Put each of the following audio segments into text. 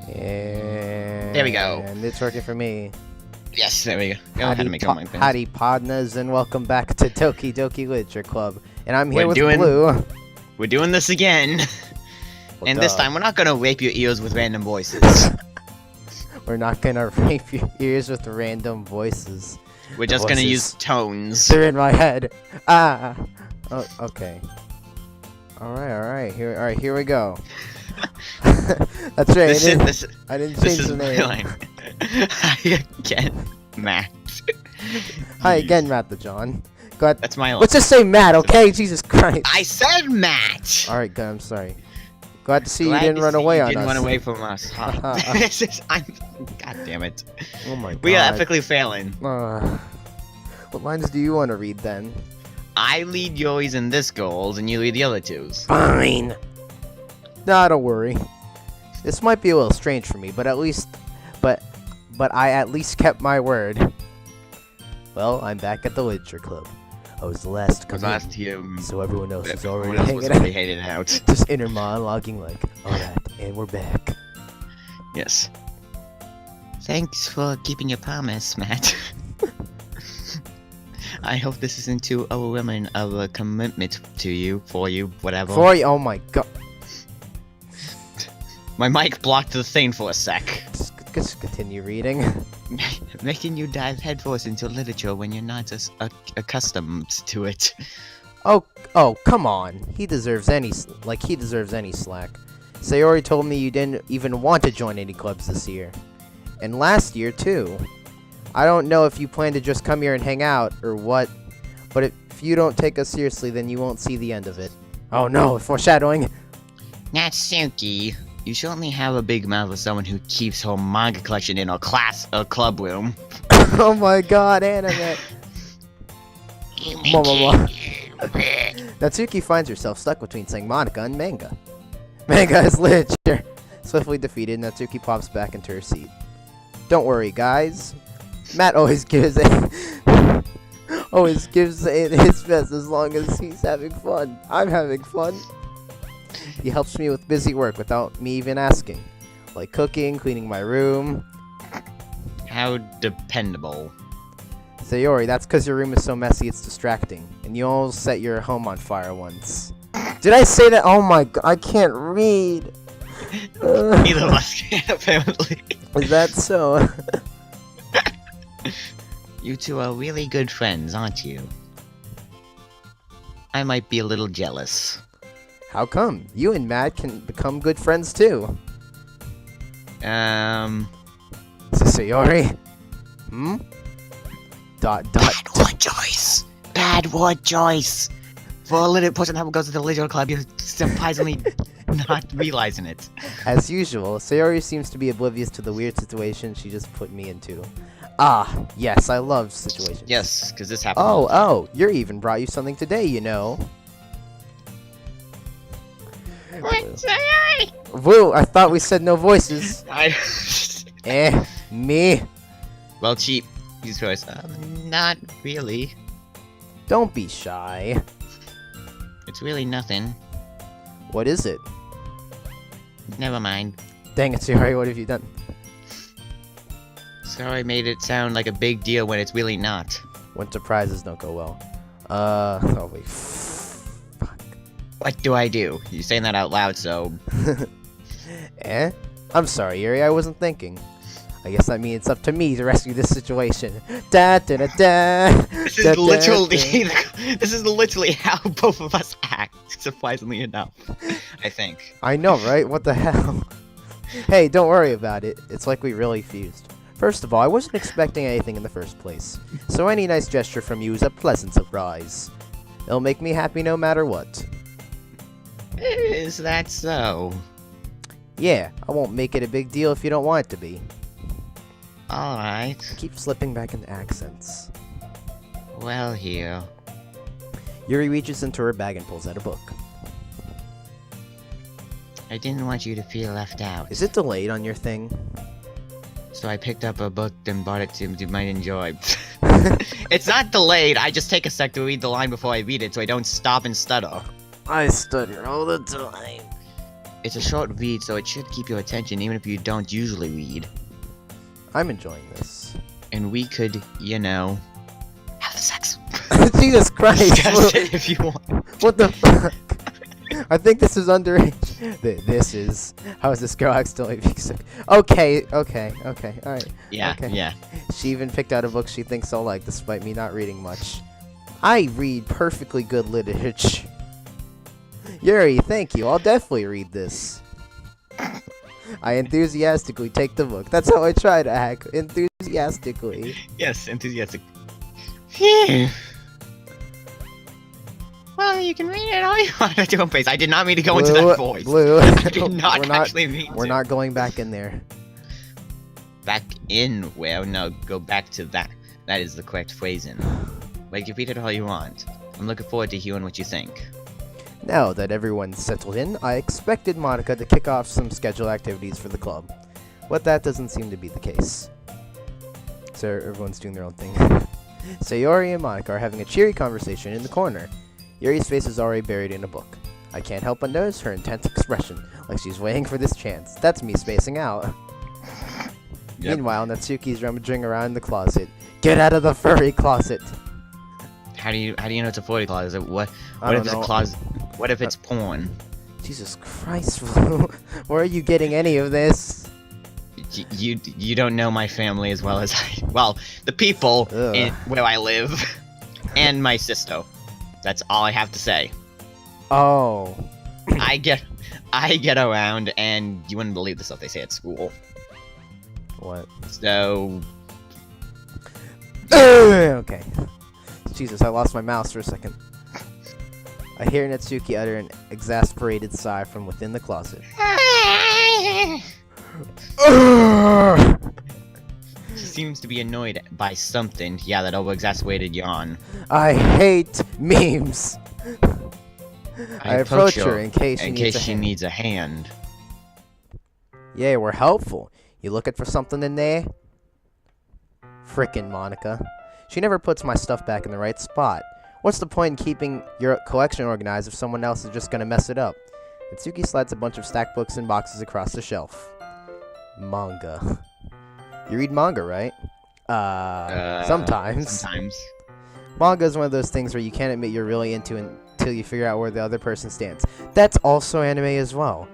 And There we go. And it's working for me. Yes, there we go. Go ahead and make your mind things. Howdy, podnas, and welcome back to Doki-Doki Literature Club. And I'm here with doing- Blue. We're doing this again. Well, And this duh. time, we're not gonna rape your ears with random voices. We're not gonna rape your ears with random voices. We're just gonna use tones. They're in my head. Ah. Oh, okay. All right. Here we go. That's right. I didn't change the name. Hi again, Matt. Hi again, Matthejohn. Go ahead. That's my line. Let's just say Matt, okay? Jesus Christ. I said Matt! Alright, good, I'm sorry. Glad to see Glad you didn't to run see away you on didn't us. run away from us. Huh? God damn it. Oh my god. We are epically failing. What lines do you want to read then? I lead yours in this goals, and you lead the other twos. Fine. Nah, don't worry. This might be a little strange for me, but at least, but I at least kept my word. Well, I'm back at the Literature Club. I was the last to come in, here. so everyone else is Everyone already else was hanging already out. hated out. Just inner monologuing like, alright, and we're back. Yes. Thanks for keeping your promise, Matt. I hope this isn't too overwhelming of a commitment to you, for you, whatever. For you, oh my god. My mic blocked the thing for a sec. Just continue reading. Making you dive headfirst into literature when you're not accustomed to it. Oh, come on. He deserves any slack. Sayori told me you didn't even want to join any clubs this year. And last year, too. I don't know if you plan to just come here and hang out, or what, but if you don't take us seriously, then you won't see the end of it. Oh no, foreshadowing! Natsuki, you certainly have a big mouth for someone who keeps her manga collection in a club room. Oh my god, anime! Natsuki finds herself stuck between saying Monica and manga. Manga is literature! Swiftly defeated, Natsuki pops back into her seat. Don't worry, guys. Matt always gives it his best as long as he's having fun. I'm having fun. He helps me with busy work without me even asking. Like cooking, cleaning my room. How dependable. Sayori, that's because your room is so messy it's distracting. And you almost set your home on fire once. Did I say that? Oh my god, I can't read. Neither of us can, apparently. Is that so? You two are really good friends, aren't you? I might be a little jealous. How come? You and Matt can become good friends too. Sayori? Hmm? Bad word choice! Bad word choice! For a little person who goes to the literature club, you're surprisingly not realizing it. As usual, Sayori seems to be oblivious to the weird situation she just put me into. Ah, yes, I love situations. Yes, because this happened. Oh, you even brought you something today, you know. Woo, I thought we said no voices. Me. Well, cheap. Use choice. Not really. Don't be shy. It's really nothing. What is it? Never mind. Dang it, Sayori, what have you done? Sorry, I made it sound like a big deal when it's really not. When surprises don't go well. Oh wait. Fuck. What do I do? You're saying that out loud, so... I'm sorry, Yuri, I wasn't thinking. I guess that means it's up to me to rescue this situation. Da da da da. This is literally... This is literally how both of us act, surprisingly enough. I think. I know, right? What the hell? Hey, don't worry about it. It's like we really fused. First of all, I wasn't expecting anything in the first place, so any nice gesture from you is a pleasant surprise. It'll make me happy no matter what. Is that so? Yeah, I won't make it a big deal if you don't want it to be. Alright. Keep slipping back into accents. Well, here. Yuri reaches into her bag and pulls out a book. I didn't want you to feel left out. Is it delayed on your thing? So I picked up a book and bought it to you might enjoy. It's not delayed, I just take a sec to read the line before I read it so I don't stop and stutter. I stutter all the time. it's a short read, so it should keep your attention even if you don't usually read. I'm enjoying this. And we could, you know, have the sex. Jesus Christ! Discuss it if you want. What the fuck? I think this is underage. This is. How is this girl accidentally being sick? Okay, alright. Yeah, Okay. yeah. She even picked out a book she thinks I'll like, despite me not reading much. I read perfectly good literature. Yuri, thank you. I'll definitely read this. I enthusiastically take the book. That's how I try to act. Enthusiastically. Yes, enthusiastic. Phew. Well, you can read it all you want at your own pace. I did not mean to go into that voice. Blue. I did not actually mean to. We're not going back in there. Back in where? No, go back to that. That is the correct phrasing. But you can read it all you want. I'm looking forward to hearing what you think. Now that everyone's settled in, I expected Monica to kick off some scheduled activities for the club. But that doesn't seem to be the case. So everyone's doing their own thing. Sayori and Monica are having a cheery conversation in the corner. Yuri's face is already buried in a book. I can't help but notice her intense expression, like she's waiting for this chance. That's me spacing out. Yep. Meanwhile, Natsuki's rummaging around in the closet. Get out of the furry closet! How do you know it's a 40 closet? What I if don't it's a know. closet? What if it's porn? Jesus Christ, where are you getting any of this? You don't know my family as well as I. Well, the people where I live, and my sister. That's all I have to say. Oh. I get around, and you wouldn't believe the stuff they say at school. What? So. Okay. Jesus, I lost my mouse for a second. I hear Natsuki utter an exasperated sigh from within the closet. She seems to be annoyed by something. Yeah, that over-exasperated yawn. I hate memes. I approach her in case she needs a hand. Yeah, we're helpful. You looking for something in there? Frickin' Monica. She never puts my stuff back in the right spot. What's the point in keeping your collection organized if someone else is just gonna mess it up? Natsuki slides a bunch of stacked books and boxes across the shelf. Manga. You read manga, right? Sometimes. Sometimes. Manga is one of those things where you can't admit you're really into it until you figure out where the other person stands. That's also anime as well.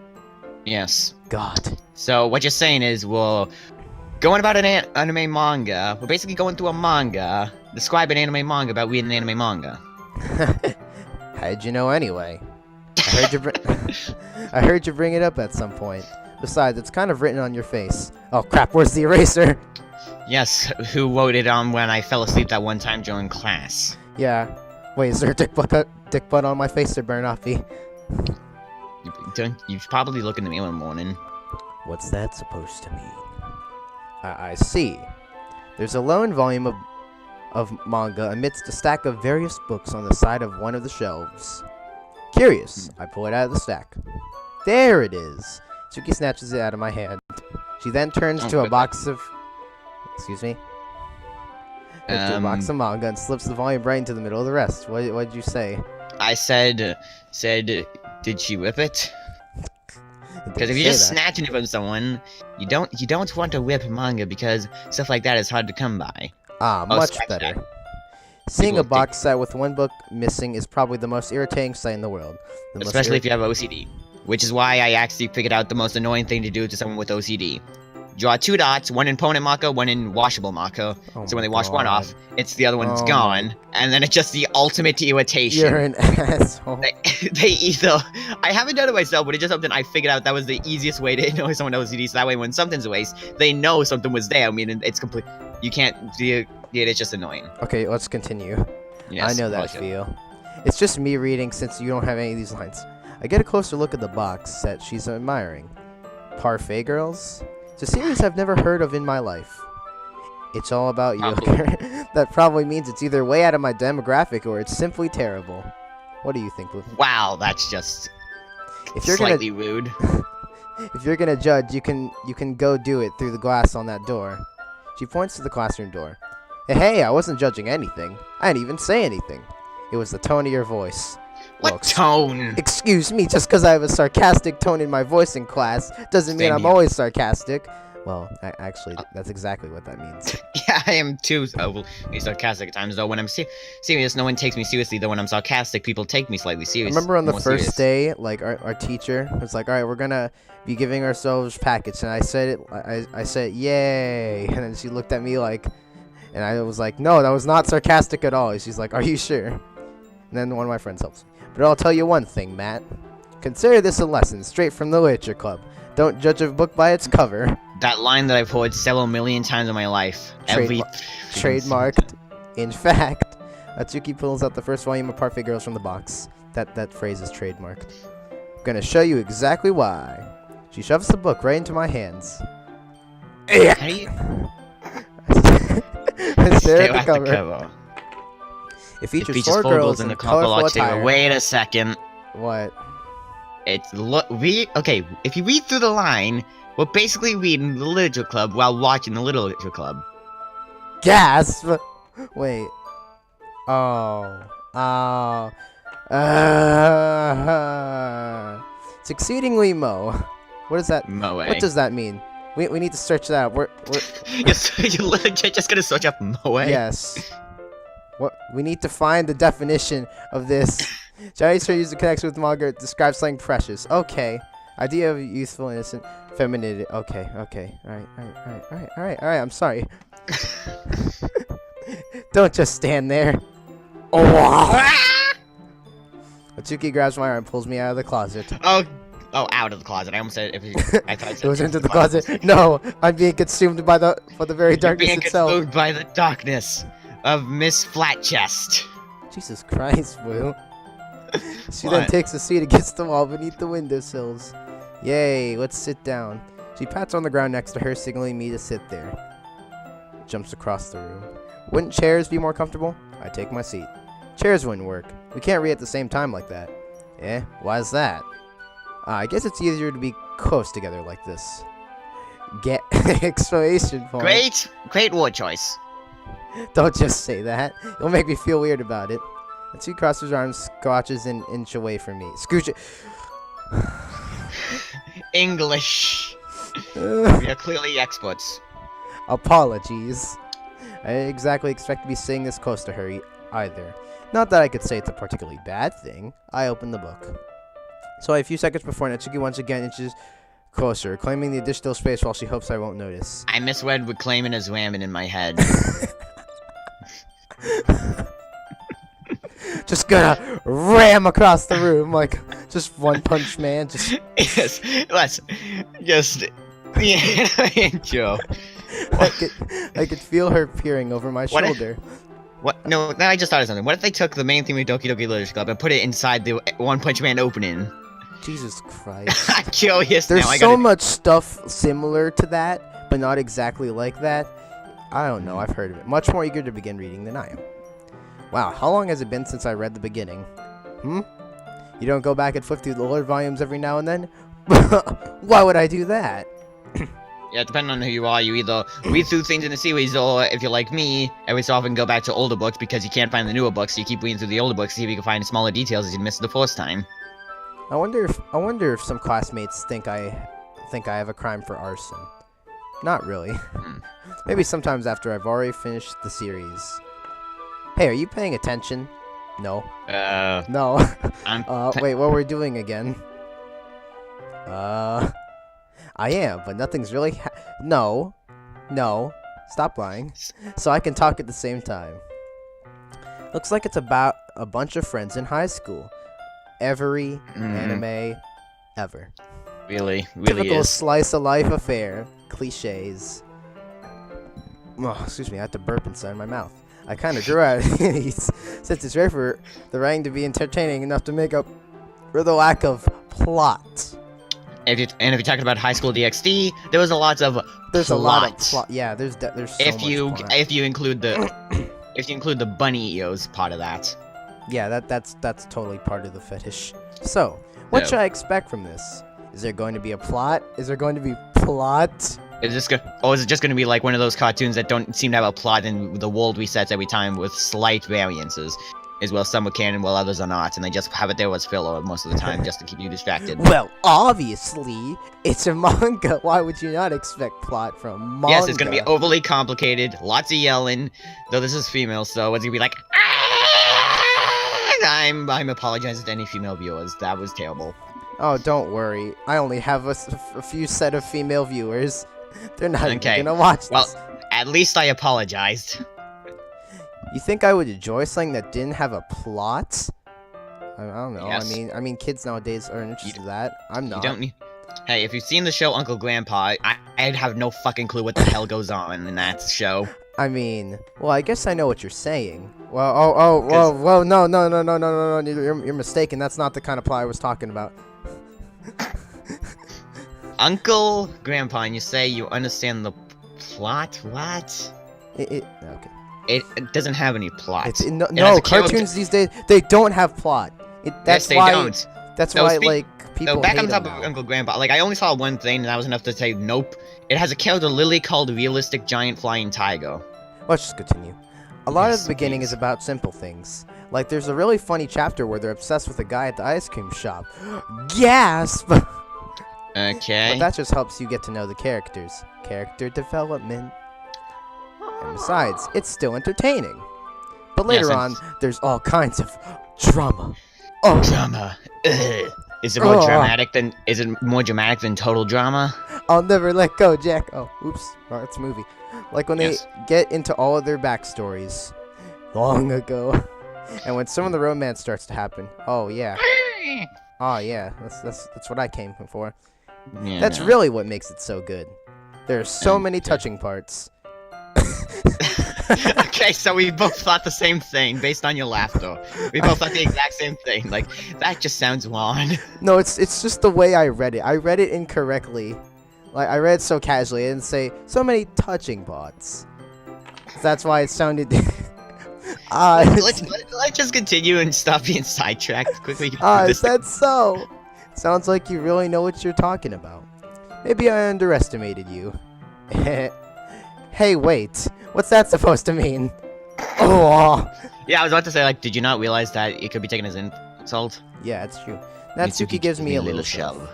Yes. God. So what you're saying is, well, going about an anime manga, we're basically going through a manga, describe an anime manga about reading an anime manga. How'd you know anyway? I heard you bring it up at some point. Besides, it's kind of written on your face. Oh crap, where's the eraser? Yes, who wrote it on when I fell asleep that one time during class? Yeah. Wait, is there a dick butt on my face? There better not be. You probably look in the mirror in the morning. What's that supposed to mean? I see. There's a lone volume of manga amidst a stack of various books on the side of one of the shelves. Curious, I pull it out of the stack. There it is. Tsuki snatches it out of my hand. She then turns to a box of... Excuse me? To a box of manga and slips the volume right into the middle of the rest. What did you say? I said, did she whip it? Because if you're just snatching it from someone, you don't want to whip manga because stuff like that is hard to come by. Ah, much better. Seeing a box set with one book missing is probably the most irritating sight in the world. Especially if you have OCD. Which is why I actually figured out the most annoying thing to do to someone with OCD. Draw 2 dots, one in permanent marker, one in washable marker. So when they wash one off, it's the other one's gone. And then it's just the ultimate irritation. You're an asshole. They either... I haven't done it myself, but it's just something I figured out that was the easiest way to annoy someone with OCD. So that way when something's erased, they know something was there. I mean, it's complete... You can't... It's just annoying. Okay, let's continue. Yes, I know that feel. It's just me reading since you don't have any of these lines. I get a closer look at the box set she's admiring. Parfait Girls? It's a series I've never heard of in my life. It's all about yoga. That probably means it's either way out of my demographic or it's simply terrible. What do you think, Blue? Wow, that's just slightly rude. If you're gonna judge, you can go do it through the glass on that door. She points to the classroom door. Hey, I wasn't judging anything. I didn't even say anything. It was the tone of your voice. What Look, tone? excuse me, just because I have a sarcastic tone in my voice in class doesn't mean Same I'm here. always sarcastic. Well, actually, that's exactly what that means. Yeah, I am too overly sarcastic at times, though. When I'm serious, no one takes me seriously, though when I'm sarcastic, people take me slightly I serious. remember on the more first serious. day, like, our teacher was like, all right, we're going to be giving ourselves packets. And I said it, I said, yay. And then she looked at me like, and I was like, no, that was not sarcastic at all. And she's like, are you sure? And then one of my friends helps me. But I'll tell you one thing, Matt. Consider this a lesson straight from the Literature Club. Don't judge a book by its cover. That line that I've heard several million times in my life. Trademarked. In fact, Atsuki pulls out the first volume of Parfait Girls from the box. That phrase is trademarked. I'm gonna show you exactly why. She shoves the book right into my hands. How do you I stare stare at the cover. It It features features four girls in the colorful colorful attire. Wait a second. What? Okay, if you read through the line, we're basically reading the Literature Club while watching the Literature Club. Gasp! Wait. Oh. Oh. It's exceedingly Mo. What does that? Moe. What does that mean? We need to search that out. We're You're legit just gonna search up Moe? yes. What we need to find the definition of this. Chinese term used to connect with manga describes something precious. Okay. Idea of youthful, innocent, femininity. Okay. All right. I'm sorry. Don't just stand there. Oh! Atsuki grabs my arm and pulls me out of the closet. Oh, out of the closet. I almost said I thought I said Goes into the closet. No, I'm being consumed by the very darkness being itself. consumed by the darkness of Miss Flatchest. Jesus Christ, Will. She What? then takes a seat against the wall beneath the windowsills. Yay, let's sit down. She pats on the ground next to her, signaling me to sit there. Jumps across the room. Wouldn't chairs be more comfortable? I take my seat. Chairs wouldn't work. We can't read at the same time like that. Eh? Why's that? I guess it's easier to be close together like this. Get exclamation point. Great word choice. Don't just say that. It'll make me feel weird about it. The two crosses her arms, scotches an inch away from me. Scooch it. English. We are clearly experts. Apologies. I didn't exactly expect to be sitting this close to her either. Not that I could say it's a particularly bad thing. I opened the book. So a few seconds before Natsuki once again inches closer, claiming the additional space while she hopes I won't notice. I misread with claiming as ramming in my head. Just gonna ram across the room like just One Punch Man. Just Yes, let's just intro. I could feel her peering over my What if- shoulder. What? No, now I just thought of something. What if they took the main theme of Doki-Doki Literature Club and put it inside the One Punch Man opening? Jesus Christ. I'm curious There's now. so much stuff similar to that, but not exactly like that. I don't know, I've heard of it. Much more eager to begin reading than I am. Wow, how long has it been since I read the beginning? You don't go back and flip through the older volumes every now and then? Why would I do that? Yeah, depending on who you are, you either read through things in the series, or if you're like me, every so often go back to older books because you can't find the newer books, so you keep reading through the older books to see if you can find smaller details as you missed the first time. I wonder if some classmates think I have a crime for arson. Not really. Maybe sometimes after I've already finished the series. Hey, are you paying attention? No. No. Wait, what we're doing again? I am, but nothing's really No. Stop lying. So I can talk at the same time. Looks like it's about a bunch of friends in high school. Every anime ever. Really Typical is. slice of life affair. Cliches. Oh, excuse me, I had to burp inside my mouth. I kind of grew out of these since it's rare for the writing to be entertaining enough to make up for the lack of plot. If you're talking about High School DxD, there was a lot of There's plot. a lot of plot. Yeah, there's so if much you plot. if you include the if you include the bunny eos part of that. Yeah, that's totally part of the fetish. So, what No. should I expect from this? Is there going to be a plot? Is there going to be plot? Is this or is it just going to be like one of those cartoons that don't seem to have a plot and the world resets every time with slight variances? as well. Some are canon, while others are not, and they just have it there as filler most of the time, just to keep you distracted. Well, obviously, it's a manga. Why would you not expect plot from manga? Yes, it's gonna be overly complicated, lots of yelling. Though this is female, so it's gonna be like, I'm apologizing to any female viewers. That was terrible. Oh, don't worry. I only have a few set of female viewers. They're not even gonna watch this. Well, at least I apologized. You think I would enjoy something that didn't have a plot? I don't know. Yes. I mean, kids nowadays are interested in that. I'm not. You don't need. Hey, if you've seen the show Uncle Grandpa, I'd have no fucking clue what the hell goes on in that show. I mean, well, I guess I know what you're saying. Well, whoa, no, you're mistaken. That's not the kind of plot I was talking about. Uncle Grandpa, and you say you understand the plot? What? Okay. It doesn't have any plot. No, cartoons these days, they don't have plot. That's yes, why, they don't. That's why, like, people So back hate on top them of now. Uncle Grandpa, like, I only saw one thing, and that was enough to say, nope. It has a character literally called Realistic Giant Flying Tiger. Let's just continue. A lot of Yes, the beginning is about simple things. Like, there's a really funny chapter where they're obsessed with a guy at the ice cream shop. Gasp! Okay. But that just helps you get to know the characters. Character development. And besides, it's still entertaining. But later on, there's all kinds of drama. Oh, Drama. Ugh. Is it more dramatic than? Is it more dramatic than total drama? I'll never let go, Jack. Oh, oops. Oh, it's a movie. Like when they get into all of their backstories. Long ago. And when some of the romance starts to happen. Oh, yeah. Oh, yeah. That's what I came for. Yeah, That's really what makes it so good. There are so many touching parts. Okay, so we both thought the same thing based on your laughter. We both thought the exact same thing. Like, that just sounds wrong. No, it's just the way I read it. I read it incorrectly. Like, I read it so casually. I didn't say so many touching parts. That's why it sounded... let's just continue and stop being sidetracked quickly. Is that so? Sounds like you really know what you're talking about. Maybe I underestimated you. Hey, wait. What's that supposed to mean? Oh. Yeah, I was about to say, like, did you not realize that it could be taken as insult? Yeah, it's true. Natsuki gives me a little shove.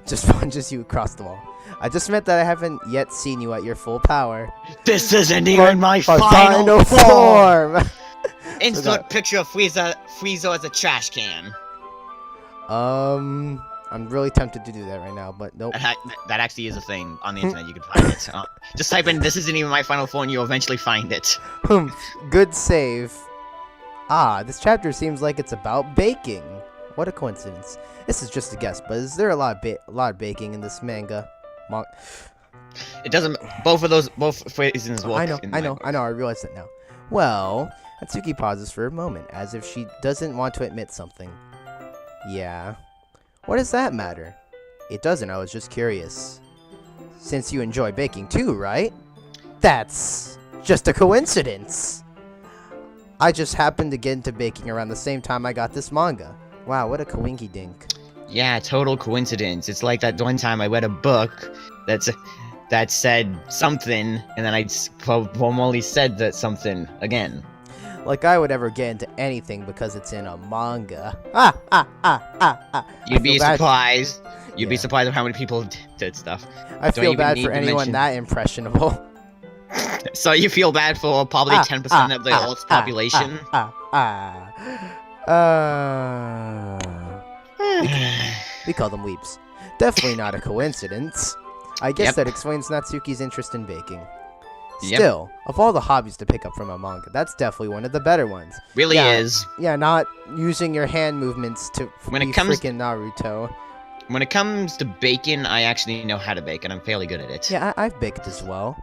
Just punches you across the wall. I just meant that I haven't yet seen you at your full power. This isn't even my final form! Insert picture of Frieza as a trash can. I'm really tempted to do that right now, but nope. That actually is a thing on the internet. You can find it. Just type in "this isn't even my final form" and you'll eventually find it. Good save. This chapter seems like it's about baking. What a coincidence. This is just a guess, but is there a lot of baking in this manga? It doesn't. Both phrases work. I know. I realize that now. Well, Natsuki pauses for a moment, as if she doesn't want to admit something. Yeah. What does that matter? It doesn't. I was just curious. Since you enjoy baking too, right? That's just a coincidence. I just happened to get into baking around the same time I got this manga. Wow, what a coinky dink. Yeah, total coincidence. It's like that one time I read a book that said something, and then I formally said that something again. Like I would ever get into anything because it's in a manga. You'd be surprised. You'd be surprised at how many people did stuff. I feel bad for anyone that impressionable. So you feel bad for probably 10% of the Earth's population? We call them weeps. Definitely not a coincidence. I guess that explains Natsuki's interest in baking. Still, of all the hobbies to pick up from a manga, that's definitely one of the better ones. Really is. Yeah, not using your hand movements to be freaking Naruto. When it comes to baking, I actually know how to bake, and I'm fairly good at it. Yeah, I've baked as well.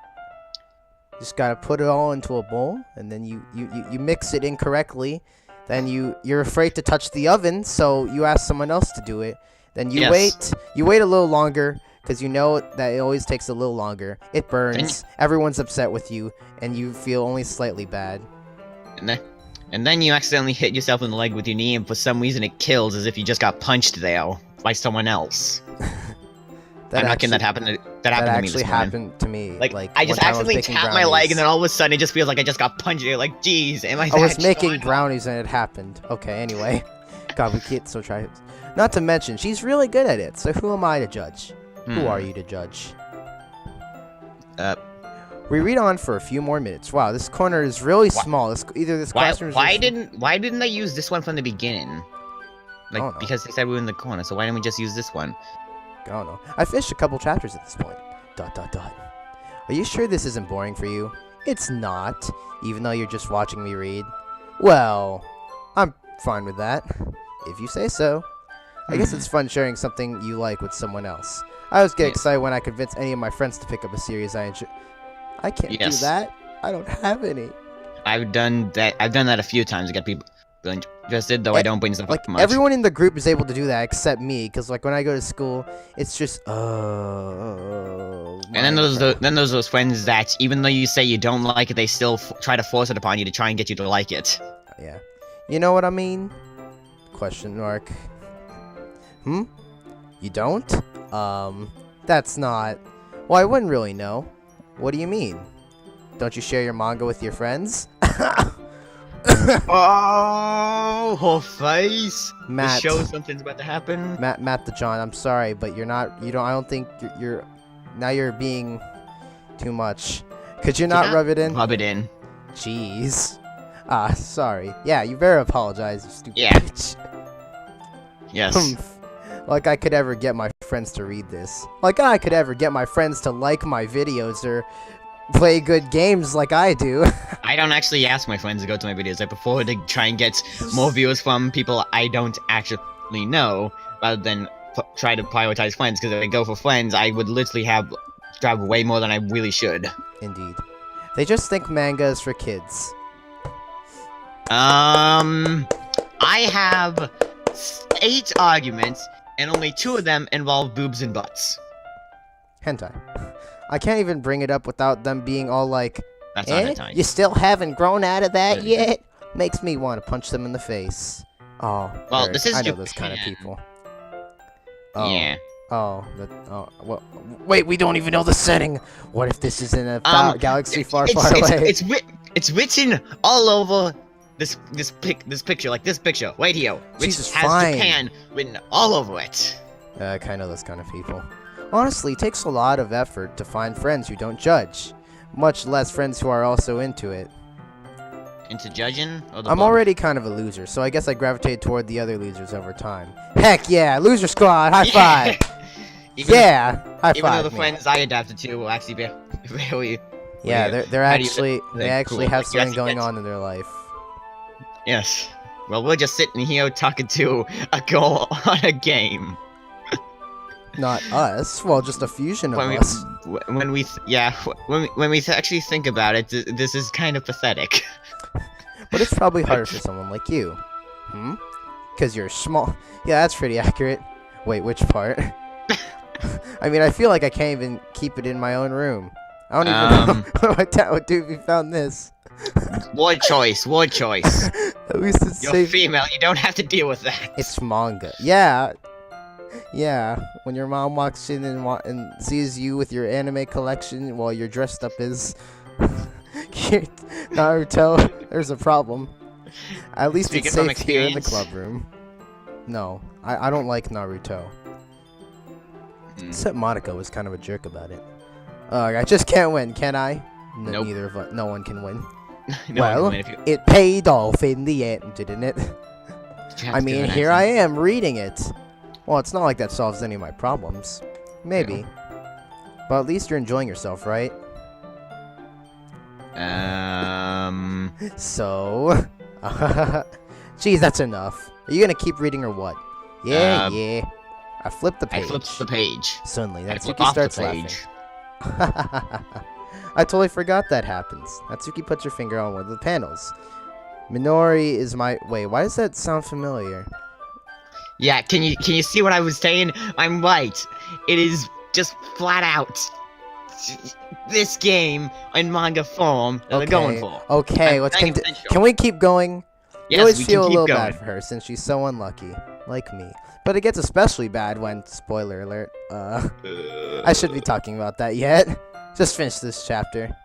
Just gotta put it all into a bowl, and then you mix it incorrectly. Then you're afraid to touch the oven, so you ask someone else to do it. Then you wait a little longer, because you know that it always takes a little longer. It burns, everyone's upset with you, and you feel only slightly bad. And then you accidentally hit yourself in the leg with your knee, and for some reason it kills as if you just got punched there by someone else. I'm not kidding, that That happened to me actually this morning. happened to me. Like, I one just time was accidentally baking tapped my leg, brownies. and then all of a sudden it just feels like I just got punched. You're like, geez, am I I was that making strong? brownies and it happened. Okay, anyway. God, we can't so try. Not to mention, she's really good at it, so who am I to judge? Who are you to judge? We read on for a few more minutes. Wow, this corner is really small. This classroom is Why didn't they use this one from the beginning? Like, because they said we were in the corner, so why didn't we just use this one? I don't know. I finished a couple chapters at this point. ... Are you sure this isn't boring for you? It's not, even though you're just watching me read. Well, I'm fine with that, if you say so. I guess it's fun sharing something you like with someone else. I always get excited when I convince any of my friends to pick up a series I enjoy. I can't do that. I don't have any. I've done that a few times to get people interested, though I don't bring stuff up much. Everyone in the group is able to do that except me, because like when I go to school, it's just and then there's those friends that even though you say you don't like it, they still try to force it upon you to try and get you to like it. Yeah, you know what I mean? Question mark. You don't? That's not. Well, I wouldn't really know. What do you mean? Don't you share your manga with your friends? Oh, her face! Matt, to show something's about to happen. Matthejohn, I'm sorry, but you're not. I don't think you're. Now you're being too much. Could you not rub it in? Rub it in. Jeez. Sorry. Yeah, you better apologize, you stupid bitch. Yes. Like I could ever get my friends to read this. Like I could ever get my friends to like my videos or play good games like I do. I don't actually ask my friends to go to my videos. I prefer to try and get more views from people I don't actually know, rather than try to prioritize friends, because if I go for friends, I would literally grab way more than I really should. Indeed. They just think manga is for kids. I have 8 arguments, and only 2 of them involve boobs and butts. Hentai. I can't even bring it up without them being all like, That's not hentai. You still haven't grown out of that yet? Makes me want to punch them in the face. Oh, well, this is I know Japan. those kind of people. Oh. Yeah. Well, wait, we don't even know the setting. What if this is in a galaxy far away? It's written all over this picture, like this picture right here, which has Japan written all over it. I kind of know those kind of people. Honestly, it takes a lot of effort to find friends who don't judge, much less friends who are also into it. Into judging? I'm already kind of a loser, so I guess I gravitate toward the other losers over time. Heck yeah, loser squad, high five! High five. Even though the friends I adapted to will actually be really... Yeah, they actually have something going on in their life. Yes. Well, we're just sitting here talking to a girl on a game. Not us. Well, just a fusion of us. When we actually think about it, this is kind of pathetic. But it's probably harder for someone like you. Because you're small. Yeah, that's pretty accurate. Wait, which part? I mean, I feel like I can't even keep it in my own room. I don't even know what my dad would do if he found this. Word choice. At least it's You're safe. female, you don't have to deal with that. It's manga. Yeah, when your mom walks in and sees you with your anime collection while you're dressed up as Naruto, there's a problem. At least it's safe here in the club room. No, I don't like Naruto. Except Monica was kind of a jerk about it. I just can't win, can I? Nope. Neither of us. No one can win. No, it paid off in the end, didn't it? I mean, here I am reading it. Well, it's not like that solves any of my problems. Maybe. Yeah. But at least you're enjoying yourself, right? So... Geez, that's enough. Are you gonna keep reading or what? Yeah. I flipped the page. Suddenly, Natsuki starts laughing. I totally forgot that happens. Natsuki puts her finger on one of the panels. Minori is my... Wait, why does that sound familiar? Yeah, can you see what I was saying? I'm right. It is just flat out this game in manga form that they're going for. Okay, can we keep going? Yes, I always we feel can a keep little going. bad for her since she's so unlucky. like me. But it gets especially bad when, spoiler alert, I shouldn't be talking about that yet. Just finish this chapter.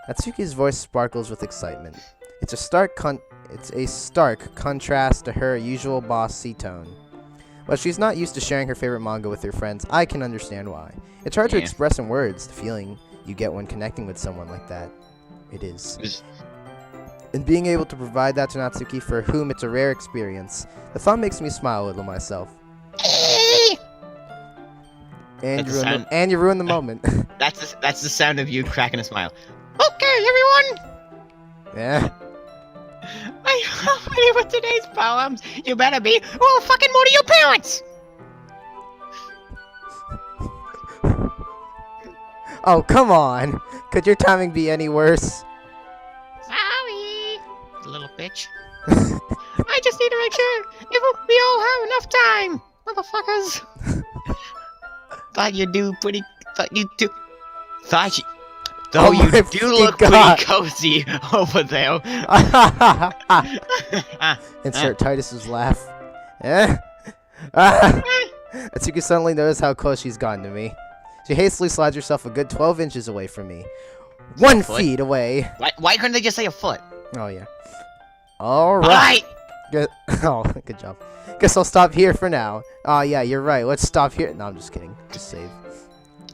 Natsuki's voice sparkles with excitement. It's a stark contrast to her usual bossy tone. But she's not used to sharing her favorite manga with her friends. I can understand why. It's hard to express in words the feeling you get when connecting with someone like that. It is. And being able to provide that to Natsuki, for whom it's a rare experience, the thought makes me smile a little myself. And you ruined the moment. That's the sound of you cracking a smile. Okay, everyone. Yeah. Are you ready with today's poems? You better be. We'll fucking murder your parents. Oh, come on. Could your timing be any worse? Sorry, little bitch. I just need to make sure we all have enough time, motherfuckers. Thought you do pretty. Though you do look pretty cozy over there. Insert Titus's laugh. Eh? Atsuki suddenly noticed how close she's gotten to me. She hastily slides herself a good 12 inches away from me. 1 feet away. Why couldn't they just say a foot? Oh, yeah. Alright. Oh, good job. Guess I'll stop here for now. Oh, yeah, you're right. Let's stop here. No, I'm just kidding. Just save.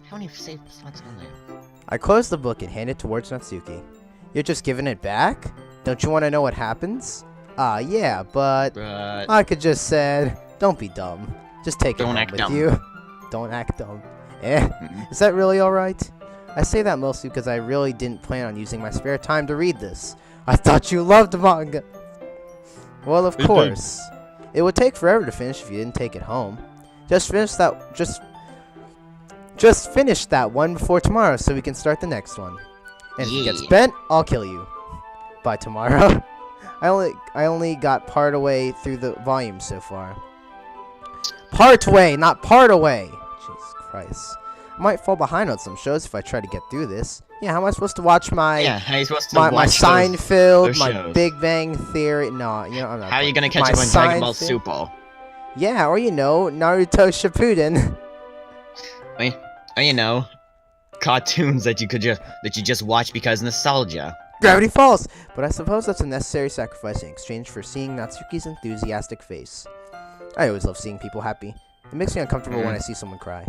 How many save slots are there? I close the book and hand it towards Natsuki. You're just giving it back? Don't you want to know what happens? Yeah, but I could just said, don't be dumb. Just take it home with you. Don't act dumb. Is that really alright? I say that mostly because I really didn't plan on using my spare time to read this. I thought you loved manga. Well, of course. It would take forever to finish if you didn't take it home. Just finish that one before tomorrow so we can start the next one. And if it gets bent, I'll kill you. By tomorrow. I only got part away through the volume so far. Part way, not part away. Jesus Christ. I might fall behind on some shows if I try to get through this. Yeah, how am I supposed to watch my my Seinfeld, my Big Bang Theory? No, you know I'm not. How are you gonna catch up on Dragon Ball Super? Yeah, or you know, Naruto Shippuden. Or you know, cartoons that you just watch because nostalgia. Gravity Falls! But I suppose that's a necessary sacrifice in exchange for seeing Natsuki's enthusiastic face. I always love seeing people happy. It makes me uncomfortable when I see someone cry.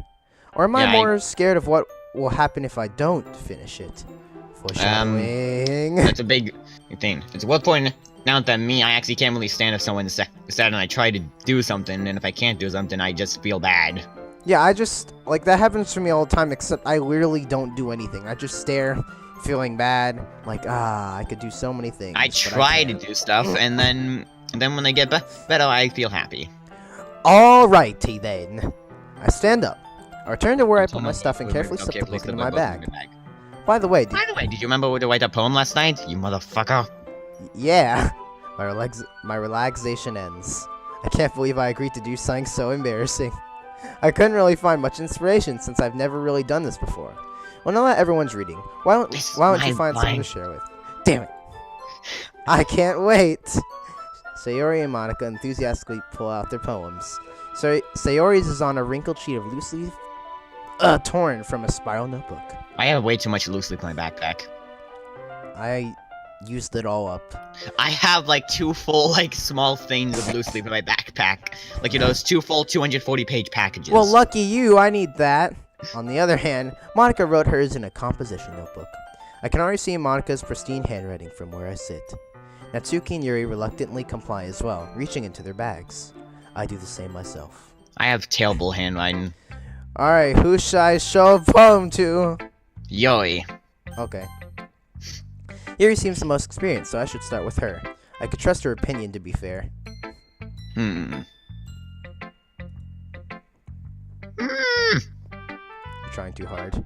Or am I more scared of what will happen if I don't finish it? Foreshadowing. That's a big thing. It's what point out that I actually can't really stand if someone's sad and I try to do something, and if I can't do something, I just feel bad. Yeah, I just, like, that happens to me all the time, except I literally don't do anything. I just stare, feeling bad, like, I could do so many things. I try to do stuff, and then when I get better, I feel happy. Alrighty then. I stand up. I return to where I put my stuff and carefully slip the book into my bag. By the way, did you remember to write that poem last night, you motherfucker? Yeah. My relaxation ends. I can't believe I agreed to do something so embarrassing. I couldn't really find much inspiration since I've never really done this before. Well, now that everyone's reading, why don't you find someone to share with? Damn it. I can't wait. Sayori and Monica enthusiastically pull out their poems. Sayori's is on a wrinkled sheet of loose leaf torn from a spiral notebook. I have way too much loose leaf in my backpack. I used it all up. I have like 2 full small things of loose leaf in my backpack. Like, you know, those 2 full 240-page packages. Well, lucky you, I need that. On the other hand, Monica wrote hers in a composition notebook. I can already see Monica's pristine handwriting from where I sit. Natsuki and Yuri reluctantly comply as well, reaching into their bags. I do the same myself. I have terrible handwriting. Alright, who should I show a poem to? Yuri. Okay. Yuri seems the most experienced, so I should start with her. I could trust her opinion, to be fair. You're trying too hard.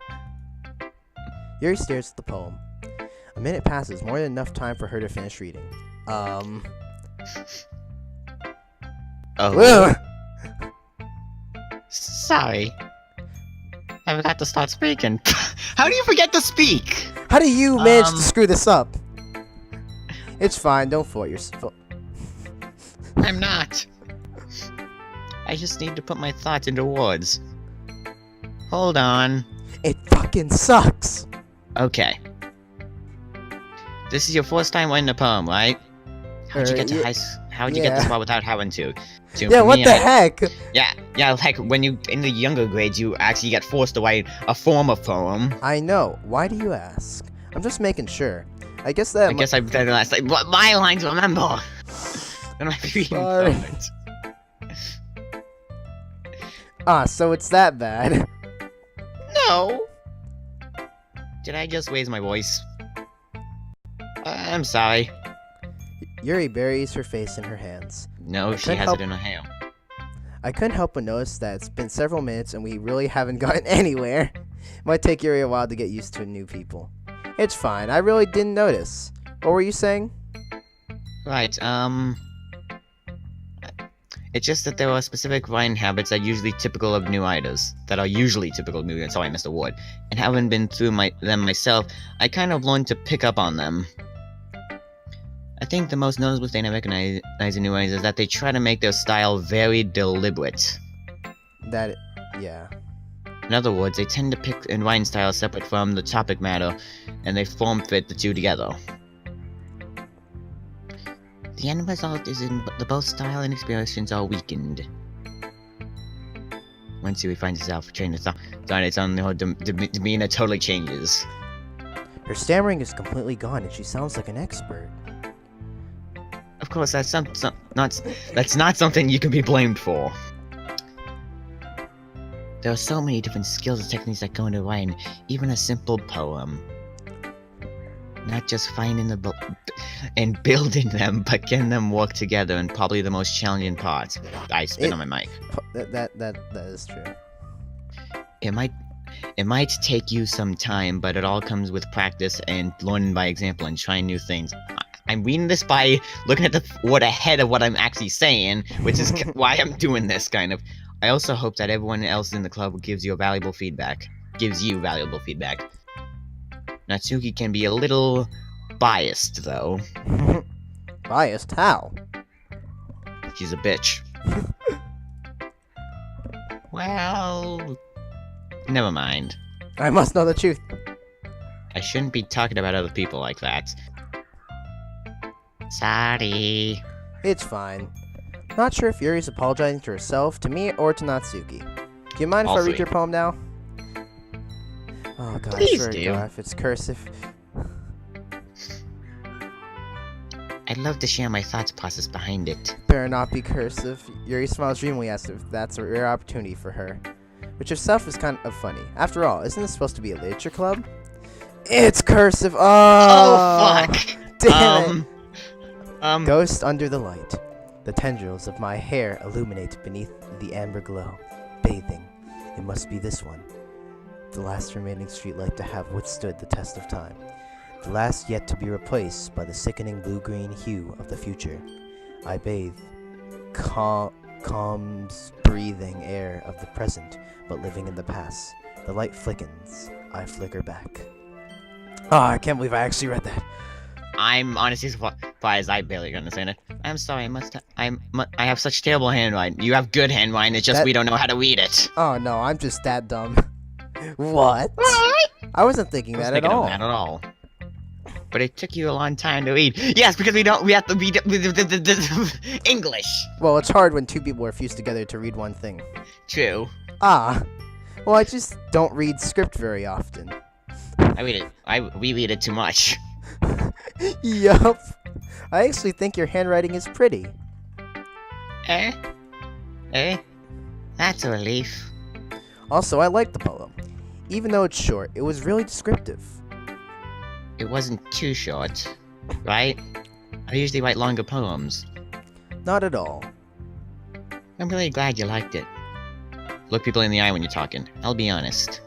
Yuri stares at the poem. A minute passes, more than enough time for her to finish reading. Sorry. I forgot to start speaking. How do you forget to speak? How do you manage to screw this up? It's fine, don't fool yourself. I'm not. I just need to put my thoughts into words. Hold on. It fucking sucks! Okay. This is your first time writing a poem, right? How'd you get to how'd you get this far without having to? Yeah, what the heck? Yeah, like when you in the younger grades, you actually get forced to write a form of poem. I know. Why do you ask? I'm just making sure. I guess I guess I've done the last like what my lines remember. And my reading perfect. So it's that bad. No. Did I just raise my voice? I'm sorry. Yuri buries her face in her hands. No, she has it in her hair. I couldn't help but notice that it's been several minutes and we really haven't gotten anywhere. It might take Yuri a while to get used to new people. It's fine, I really didn't notice. What were you saying? Right, it's just that there are specific writing habits that are usually typical of new writers. Sorry, Mr. Ward. And having been through them myself, I kind of learned to pick up on them. I think the most noticeable thing I recognize in new writers is that they try to make their style very deliberate. Yeah. In other words, they tend to pick and writing styles separate from the topic matter, and they form-fit the two together. The end result is in both style and expressions are weakened. Once Yuri finds herself trained its own, her demeanor totally changes. Her stammering is completely gone and she sounds like an expert. Of course, that's not something you can be blamed for. There are so many different skills and techniques that go into writing, even a simple poem. Not just finding and building them, but getting them work together, and probably the most challenging part. I spit on my mic. That is true. It might take you some time, but it all comes with practice and learning by example and trying new things. I'm reading this by looking at the word ahead of what I'm actually saying, which is why I'm doing this, kind of. I also hope that everyone else in the club gives you valuable feedback. Natsuki can be a little biased, though. Biased? How? She's a bitch. Well, never mind. I must know the truth. I shouldn't be talking about other people like that. Sorry. It's fine. Not sure if Yuri's apologizing to herself, to me, or to Natsuki. Do you mind if I read your poem now? Oh god, Please I swear to do. God, if it's cursive. I'd love to share my thoughts process behind it. Better not be cursive. Yuri smiles dreamily as if that's a rare opportunity for her. Which itself is kind of funny. After all, isn't this supposed to be a literature club? It's cursive! Oh fuck! Damn it! Ghost under the light. The tendrils of my hair illuminate beneath the amber glow. Bathing. It must be this one. The last remaining streetlight to have withstood the test of time. The last yet to be replaced by the sickening blue-green hue of the future. I bathe. Calm, breathing air of the present, but living in the past. The light flickens. I flicker back. Oh, I can't believe I actually read that. I'm honestly surprised I barely understand it. I'm sorry, I have such terrible handwriting. You have good handwriting, it's just we don't know how to read it. Oh no, I'm just that dumb. What? I wasn't thinking that at all. Not at all. But it took you a long time to read. Yes, because we have to read English. Well, it's hard when two people are fused together to read one thing. True. Well, I just don't read script very often. We read it too much. Yup. I actually think your handwriting is pretty. Eh? That's a relief. Also, I like the poem. Even though it's short, it was really descriptive. It wasn't too short, right? I usually write longer poems. Not at all. I'm really glad you liked it. Look people in the eye when you're talking. I'll be honest.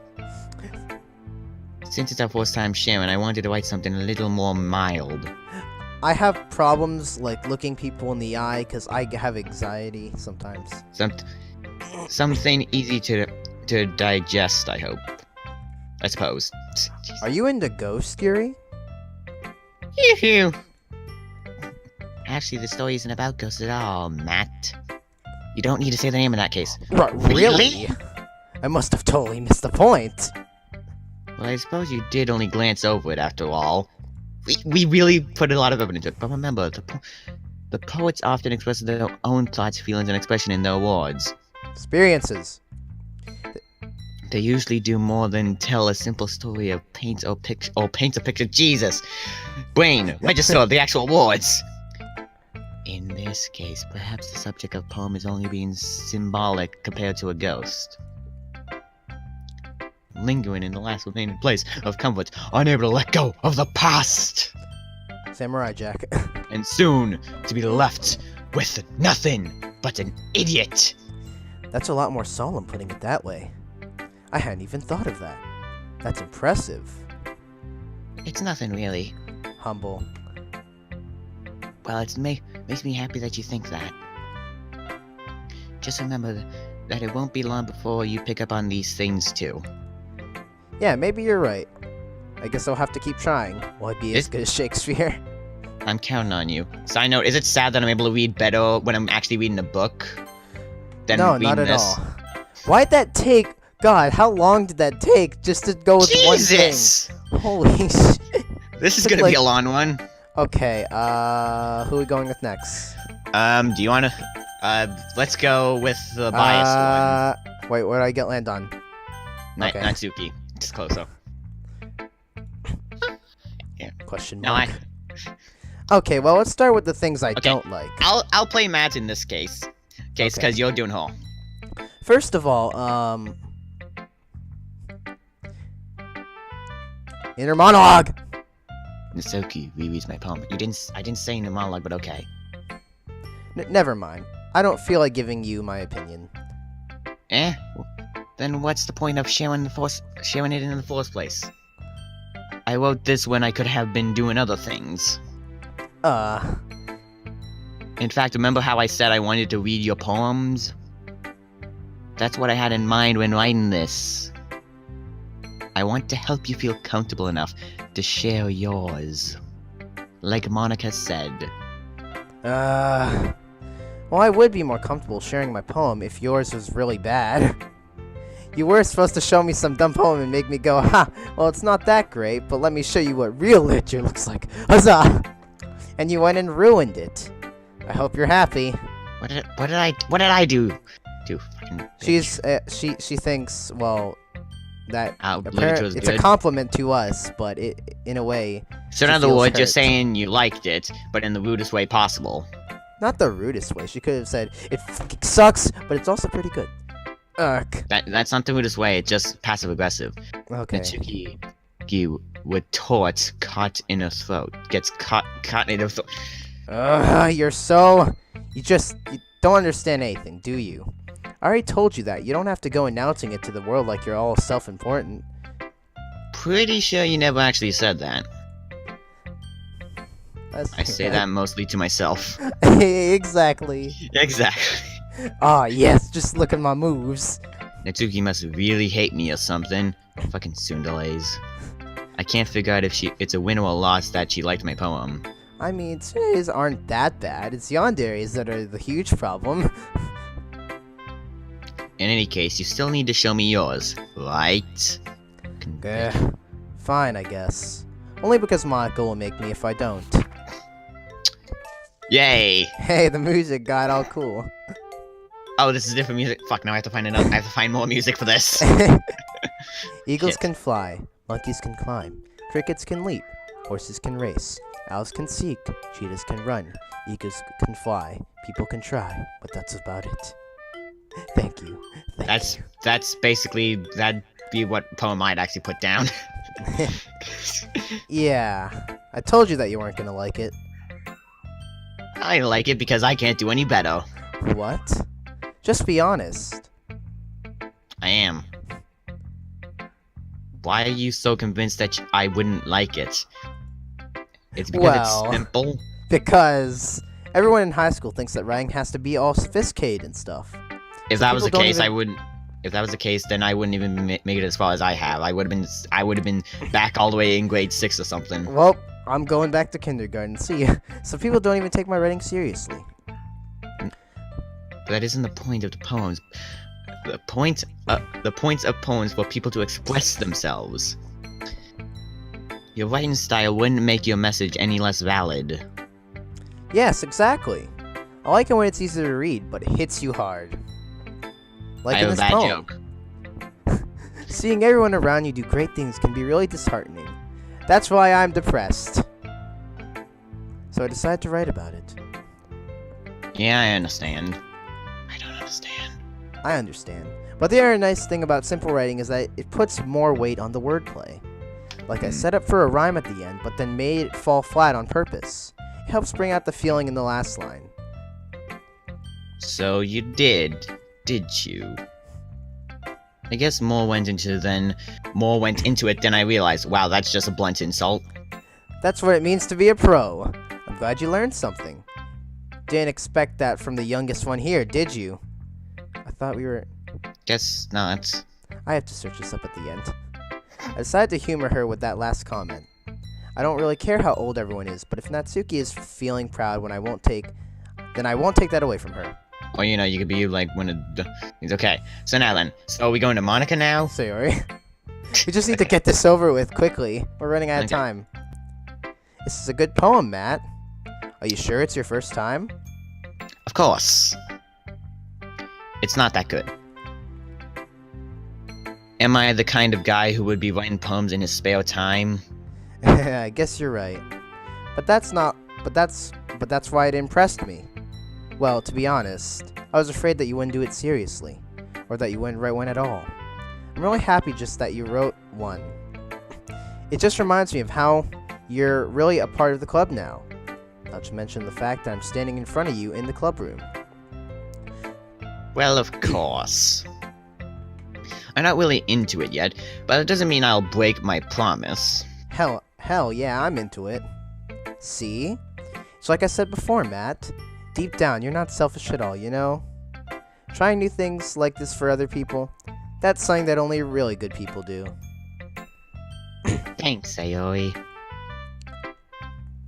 Since it's our first time sharing, I wanted to write something a little more mild. I have problems, like, looking people in the eye, because I have anxiety sometimes. Something easy to digest, I hope. I suppose. Are you into ghosts, Yuri? Phew. Actually, the story isn't about ghosts at all, Matt. You don't need to say the name in that case. Really? I must have totally missed the point. Well, I suppose you did only glance over it after all. We really put a lot of effort into it, but remember, the poets often express their own thoughts, feelings, and expression in their words. Experiences. They usually do more than tell a simple story of paint a picture. Jesus! Brain, register the actual words! In this case, perhaps the subject of poem is only being symbolic compared to a ghost. Lingering in the last remaining place of comfort, unable to let go of the past! Samurai Jack. And soon to be left with nothing but an idiot! That's a lot more solemn putting it that way. I hadn't even thought of that. That's impressive. It's nothing really. Humble. Well, it makes me happy that you think that. Just remember that it won't be long before you pick up on these things too. Yeah, maybe you're right. I guess I'll have to keep trying. Will I be as good as Shakespeare? I'm counting on you. Side note, is it sad that I'm able to read better when I'm actually reading a book than No, reading not at this? all. Why'd that take... God, how long did that take just to go with one thing? Jesus! Holy shit. This is Took, gonna be a long one. Okay, who are we going with next? Do you wanna... let's go with the biased one. Wait, where did I get land on? Okay. Natsuki. It's closer. Yeah. Question No, mark. Okay, well, let's start with the things I don't like. I'll play Matt in this case. Because you're doing whole. First of all, inner monologue! Natsuki rereads my poem. I didn't say in the monologue, but okay. Never mind. I don't feel like giving you my opinion. Eh? Then what's the point of sharing it in the first place? I wrote this when I could have been doing other things. In fact, remember how I said I wanted to read your poems? That's what I had in mind when writing this. I want to help you feel comfortable enough to share yours. Like Monica said. Well, I would be more comfortable sharing my poem if yours was really bad. You were supposed to show me some dumb poem and make me go, ha, well, it's not that great, but let me show you what real literature looks like. Huzzah! And you went and ruined it. I hope you're happy. What did I do? Fucking bitch. She thinks, well, that literature is it's a good. compliment to us, but in a way. So in other words, you're saying you liked it, but in the rudest way possible. Not the rudest way. She could have said it fucking sucks, but it's also pretty good. Ugh. That's not the rudest way. It's just passive aggressive. Okay. Natsuki retort caught in her throat. Gets caught in her throat. You don't understand anything, do you? I already told you that. You don't have to go announcing it to the world like you're all self-important. Pretty sure you never actually said that. I say that mostly to myself. Exactly. Exactly. Ah, yes, just look at my moves. Natsuki must really hate me or something. Fucking tsundales. I can't figure out if it's a win or a loss that she liked my poem. I mean, tsunade's aren't that bad. It's yanderes that are the huge problem. In any case, you still need to show me yours, right? Fine, I guess. Only because Monica will make me if I don't. Yay! Hey, the music got all cool. Oh, this is different music. Fuck, now I have to find more music for this. Eagles Shit. can fly, monkeys can climb, crickets can leap, horses can race, owls can seek, cheetahs can run, eagles can fly, people can try, but that's about it. Thank you. That's basically, that'd be what poem I'd actually put down. Yeah, I told you that you weren't gonna like it. I like it because I can't do any better. What? Just be honest. I am. Why are you so convinced that I wouldn't like it? It's because it's simple. Because everyone in high school thinks that writing has to be all sophisticated and stuff. If that was the case, I wouldn't. If that was the case, then I wouldn't even make it as far as I have. I would have been back all the way in grade 6 or something. Well, I'm going back to kindergarten. See, some people don't even take my writing seriously. But that isn't the point of the poems. The point of poems for people to express themselves. Your writing style wouldn't make your message any less valid. Yes, exactly. I like it when it's easy to read, but it hits you hard. Like I in have a this bad poem. joke. Seeing everyone around you do great things can be really disheartening. That's why I'm depressed. So I decided to write about it. Yeah, I understand. I don't understand. I understand. But the other nice thing about simple writing is that it puts more weight on the wordplay. Like I set up for a rhyme at the end, but then made it fall flat on purpose. It helps bring out the feeling in the last line. So you did you? I guess more went into it than I realized. Wow, that's just a blunt insult. That's what it means to be a pro. I'm glad you learned something. Didn't expect that from the youngest one here, did you? I thought we were... Guess not. I have to search this up at the end. I decided to humor her with that last comment. I don't really care how old everyone is, but if Natsuki is feeling proud when I won't take that away from her. Or, you know, you could be like one of the... Okay, so now then. So are we going to Monica now? Sayori. We just need to get this over with quickly. We're running out of time. This is a good poem, Matt. Are you sure it's your first time? Of course. It's not that good. Am I the kind of guy who would be writing poems in his spare time? I guess you're right. But that's why it impressed me. Well, to be honest, I was afraid that you wouldn't do it seriously, or that you wouldn't write one at all. I'm really happy just that you wrote one. It just reminds me of how you're really a part of the club now. Not to mention the fact that I'm standing in front of you in the club room. Well, of course. I'm not really into it yet, but it doesn't mean I'll break my promise. Hell yeah, I'm into it. See? It's like I said before, Matt. Deep down, you're not selfish at all, you know? Trying new things like this for other people, that's something that only really good people do. Thanks, Sayori.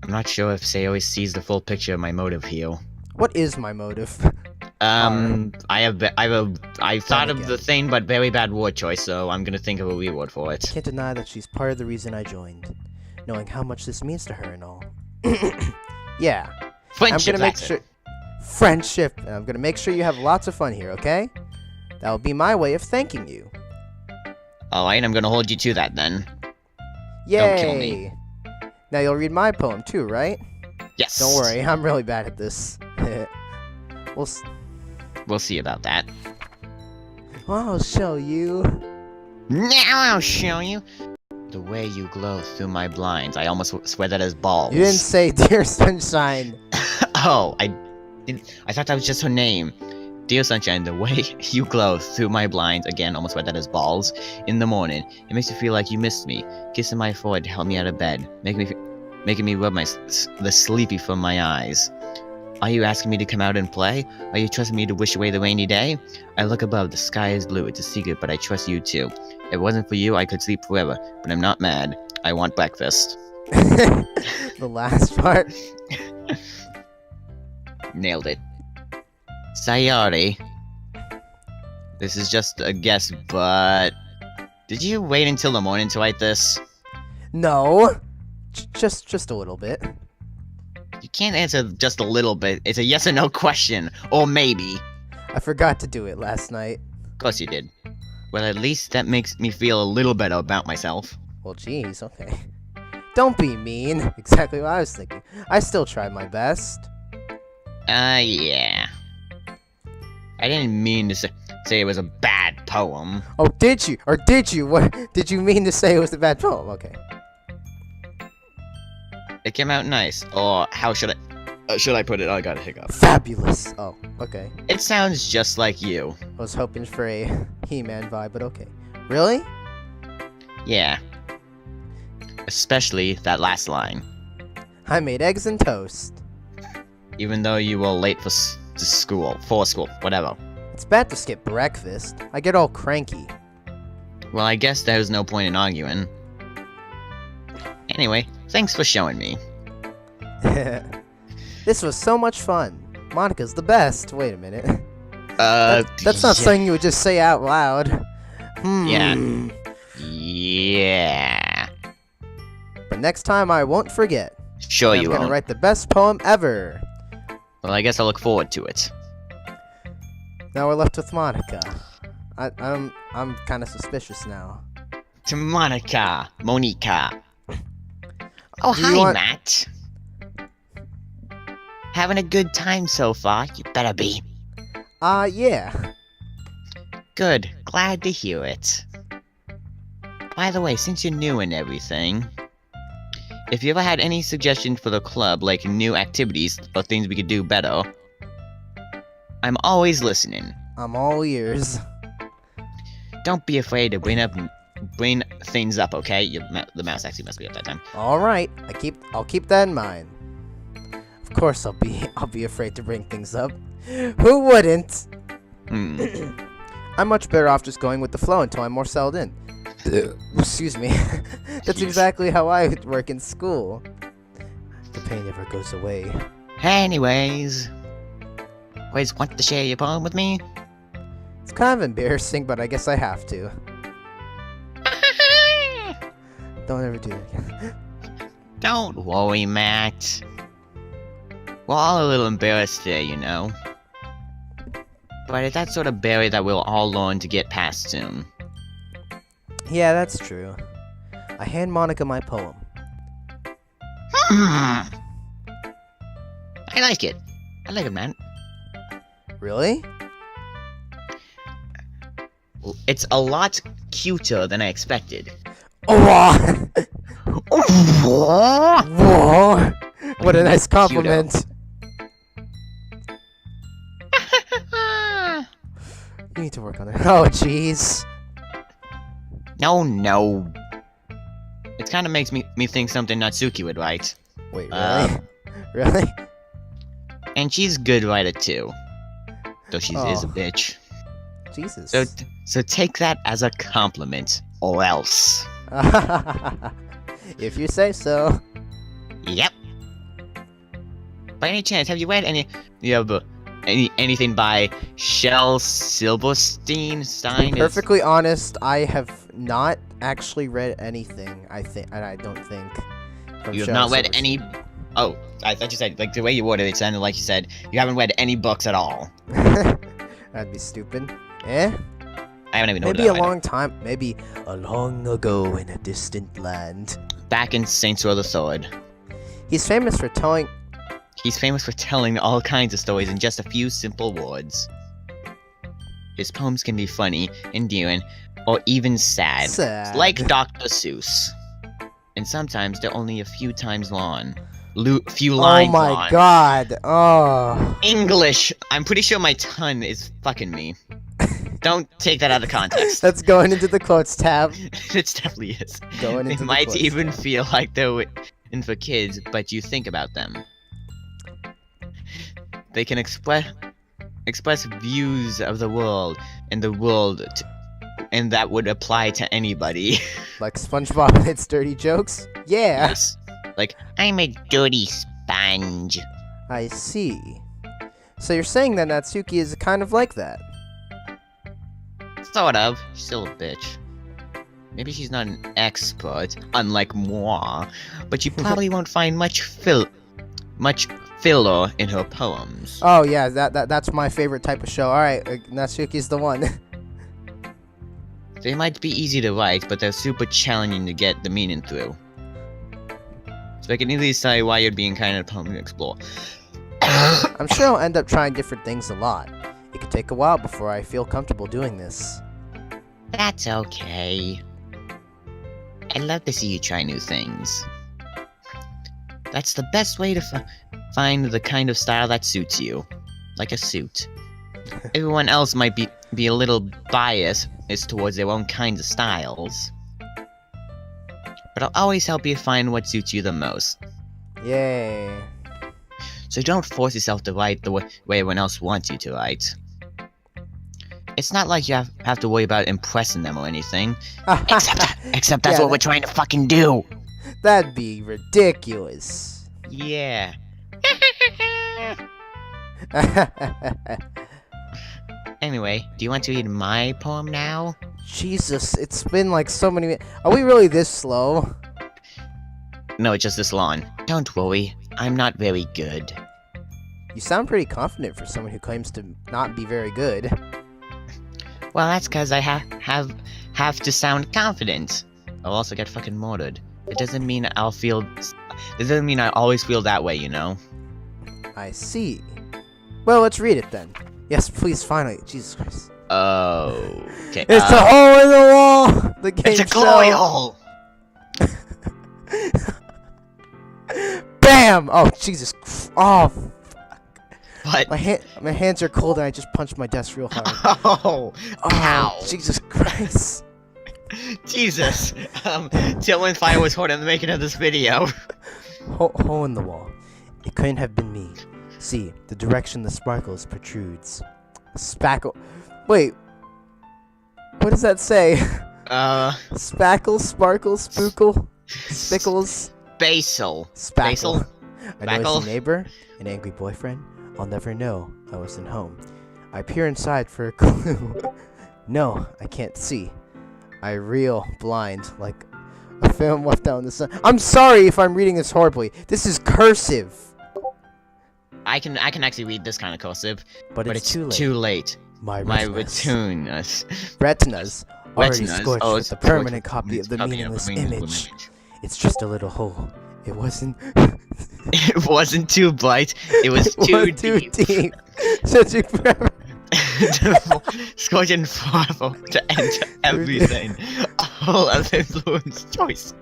I'm not sure if Sayori sees the full picture of my motive here. What is my motive? I thought of the thing, but very bad word choice, so I'm gonna think of a reward for it. Can't deny that she's part of the reason I joined, knowing how much this means to her and all. Yeah. Friendship, Friendship, and I'm gonna make sure you have lots of fun here, okay? That'll be my way of thanking you. Alright, I'm gonna hold you to that then. Yay! Don't kill me. Now you'll read my poem too, right? Yes. Don't worry, I'm really bad at this. We'll see about that. I'll show you. Now I'll show you. The way you glow through my blinds. I almost swear that as balls. You didn't say Dear Sunshine. Oh, I thought that was just her name. Dear Sunshine, the way you glow through my blinds, again, almost read that as balls, in the morning. It makes me feel like you missed me. Kissing my forehead to help me out of bed. Making me rub the sleepy from my eyes. Are you asking me to come out and play? Are you trusting me to wish away the rainy day? I look above, the sky is blue, it's a secret, but I trust you too. If it wasn't for you, I could sleep forever, but I'm not mad. I want breakfast. The last part? Nailed it. Sayori. This is just a guess, but... Did you wait until the morning to write this? No. Just a little bit. You can't answer just a little bit. It's a yes or no question. Or maybe. I forgot to do it last night. Of course you did. Well, at least that makes me feel a little better about myself. Well, geez, okay. Don't be mean. Exactly what I was thinking. I still tried my best. Yeah. I didn't mean to say it was a bad poem. Oh, did you? Or did you? What did you mean to say it was a bad poem? Okay. It came out nice. Or how should I put it? I got a hiccup. Fabulous. Oh, okay. It sounds just like you. I was hoping for a He-Man vibe, but okay. Really? Yeah. Especially that last line. I made eggs and toast. Even though you were late for school, whatever. It's bad to skip breakfast. I get all cranky. Well, I guess there's no point in arguing. Anyway, thanks for showing me. This was so much fun. Monica's the best. Wait a minute. That's not something you would just say out loud. Yeah. But next time I won't forget. Sure you I'm gonna won't. write the best poem ever. Well, I guess I'll look forward to it. Now we're left with Monica. I'm kind of suspicious now. To Monica. Oh, Do you hi, want- Matt. Having a good time so far? You better be. Yeah. Good. Glad to hear it. By the way, since you're new and everything, if you ever had any suggestions for the club, like new activities or things we could do better, I'm always listening. I'm all ears. Don't be afraid to bring things up, okay? The mouse actually must be up that time. All right. I'll keep that in mind. Of course, I'll be afraid to bring things up. Who wouldn't? I'm much better off just going with the flow until I'm more settled in. Excuse me. That's exactly how I work in school. The pain never goes away. Anyways, always want to share your poem with me? It's kind of embarrassing, but I guess I have to. Don't ever do that again. Don't worry, Matt. We're all a little embarrassed there, you know. But it's that sort of barrier that we'll all learn to get past soon. Yeah, that's true. I hand Monica my poem. I like it. I like it, man. Really? It's a lot cuter than I expected. Oh! Whoa! What a nice compliment. You need to work on it. Oh, jeez. No. It kind of makes me think something Natsuki would write. Wait, really? Really? And she's good writer too. Though she is a Oh. bitch. Jesus. So take that as a compliment, or else. If you say so. Yep. By any chance, have you read anything by Shel Silverstein? To be perfectly honest, I have not actually read anything. I don't think. From You have Shel not read Silverstein. any. Oh, I thought you said, like, the way you worded it sounded like you said you haven't read any books at all. That'd be stupid. Eh? I haven't even Maybe a long time. Maybe a long ago in a distant land. Back in Saints Row the Sword. He's famous for telling. He's famous for telling all kinds of stories in just a few simple words. His poems can be funny, endearing, or even sad. Like Dr. Seuss. And sometimes they're only a few times long. Few lines Oh my long. god. Oh. English! I'm pretty sure my tongue is fucking me. Don't take that out of context. That's going into the quotes tab. It definitely is. Going They into the might quotes even tab. feel like they're written for kids, but you think about them. They can express views of the world, and and that would apply to anybody. Like SpongeBob and its dirty jokes? Yeah. Yes. Like, I'm a dirty sponge. I see. So you're saying that Natsuki is kind of like that? Sort of. She's still a bitch. Maybe she's not an expert, unlike moi, but you probably won't find much filler in her poems. Oh yeah, that's my favorite type of show. Alright, Natsuki's the one. They might be easy to write, but they're super challenging to get the meaning through. So I can easily say why you're being kind of a poem to explore. I'm sure I'll end up trying different things a lot. It could take a while before I feel comfortable doing this. That's okay. I love to see you try new things. That's the best way to find the kind of style that suits you. Like a suit. Everyone else might be a little biased towards their own kinds of styles. But I'll always help you find what suits you the most. Yay. So don't force yourself to write the way everyone else wants you to write. It's not like you have to worry about impressing them or anything. Except that's Yeah, what we're trying to fucking do. That'd be ridiculous. Yeah. Anyway, do you want to read my poem now? Jesus, it's been like so many minutes. Are we really this slow? No, it's just this long. Don't worry, I'm not very good. You sound pretty confident for someone who claims to not be very good. Well, that's because I have to sound confident. I'll also get fucking murdered. It doesn't mean I'll feel... It doesn't mean I always feel that way, you know? I see. Well, let's read it then. Yes, please, finally. Jesus Christ. Oh, okay. It's a hole in the wall! The game It's a glory show. hole! Bam! Oh, Jesus. Oh, What? my hands are cold and I just punched my desk real hard. Oh, Oh, ow. Jesus Christ. Jesus. Dylan Fire was holding the making of this video. Hole in the wall. It couldn't have been me. See, the direction the sparkles protrudes. Spackle. Wait. What does that say? Spackle, sparkle, spookle, spickles. Basil. Spackle. Basil? A Spackle? noisy neighbor, an angry boyfriend. I'll never know I wasn't home. I peer inside for a clue. No, I can't see. I reel blind like a film left out in the sun. I'm sorry if I'm reading this horribly. This is cursive. I can actually read this kind of cursive, But it's too late. too late. My My retinas. retinas. Retinas already Retinas. scorched Oh, with it's the scorched permanent with copy of the copy meaningless the meaningless image. It's just a little hole. It wasn't. It wasn't too bright. It was too deep. Searching forever. Scorching forever to enter everything. All of influence choices.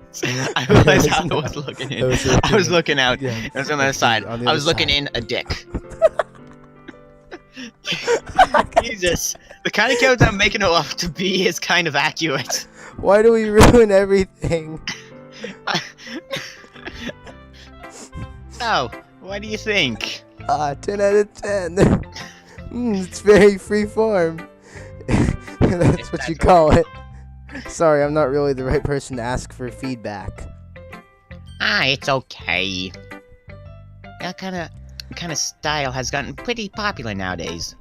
I realized how I was looking in. I was looking out. Yeah. It was on the other side. On the I other was looking side. in a dick. Jesus. The kind of character I'm making it up to be is kind of accurate. Why do we ruin everything? So, what do you think? 10 out of 10. It's very free form. That's what you call it. Sorry, I'm not really the right person to ask for feedback. It's okay. That kind of style has gotten pretty popular nowadays.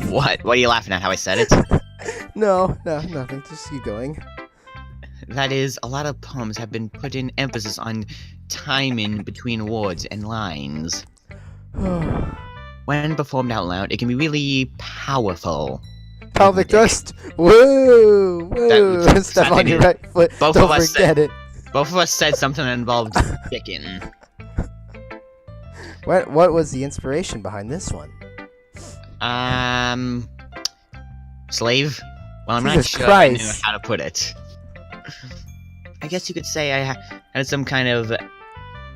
What? What are you laughing at? How I said it? No, nothing. Just keep going. That is, a lot of poems have been putting emphasis on timing between words and lines. When performed out loud, it can be really powerful. Pelvic thrust. Woo! Woo! Step on your right foot. Both Don't of us forget it. Both of us said something that involved chicken. What was the inspiration behind this one? Slave? Well, I'm not Jesus sure I knew Christ. how to put it. I guess you could say I had some kind of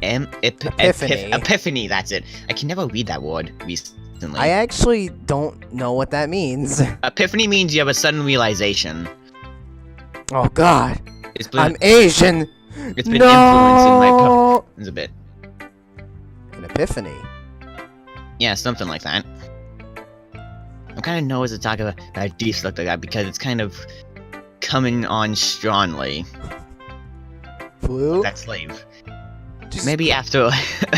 Epiphany. epiphany, that's it. I can never read that word recently. I actually don't know what that means. Epiphany means you have a sudden realization. Oh God! It's been, I'm Asian. it's been influencing my No. poems a bit. An epiphany. Yeah, something like that. I'm kind of nervous to talk about deep stuff like that because it's kind of coming on strongly. Blue. That slave. Just- Maybe after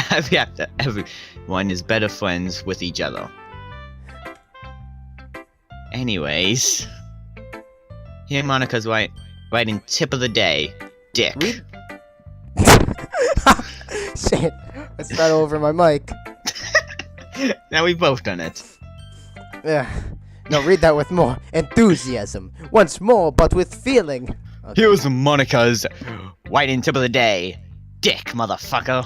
everyone is better friends with each other. Anyways, here Monica's writing tip of the day, dick. Read. Shit! I spat over my mic. Now we've both done it. Yeah. No, read that with more enthusiasm. Once more, but with feeling. Okay. Here's Monica's writing tip of the day, dick, motherfucker.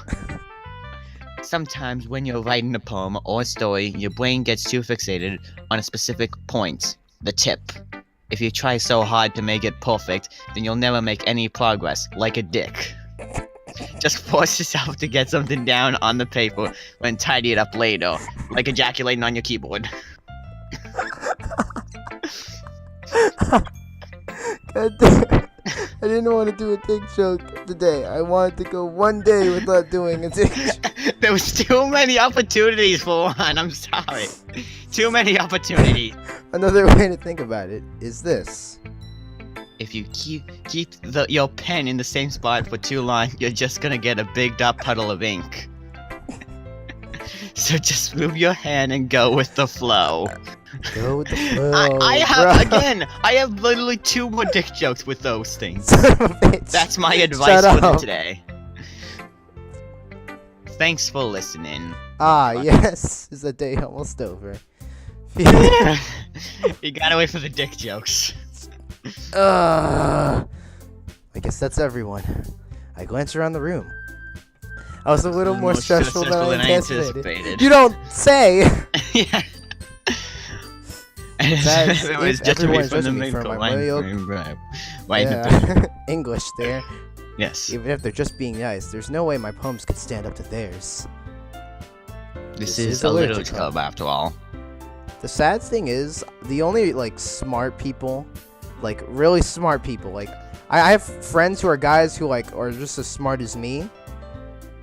Sometimes when you're writing a poem or a story, your brain gets too fixated on a specific point, the tip. If you try so hard to make it perfect, then you'll never make any progress, like a dick. Just force yourself to get something down on the paper, then tidy it up later, like ejaculating on your keyboard. God damn. I didn't want to do a dick joke today. I wanted to go one day without doing a dick joke. There was too many opportunities for one, I'm sorry. Too many opportunities. Another way to think about it is this. If you keep your pen in the same spot for too long, you're just gonna get a big dot puddle of ink. So just move your hand and go with the flow. Go with the flow. I have literally 2 more dick jokes with those things. That's my advice for them today. Thanks for listening. Yes, is the day almost over? You gotta wait for the dick jokes. I guess that's everyone. I glanced around the room. I was a little more stressful than I anticipated. You don't say! Yeah. It was just a bit from the main English there. Yes. Even if they're just being nice, there's no way my poems could stand up to theirs. This is a literature club after all. The sad thing is, the only, like, smart people, like, really smart people, like, I have friends who are guys who, like, are just as smart as me.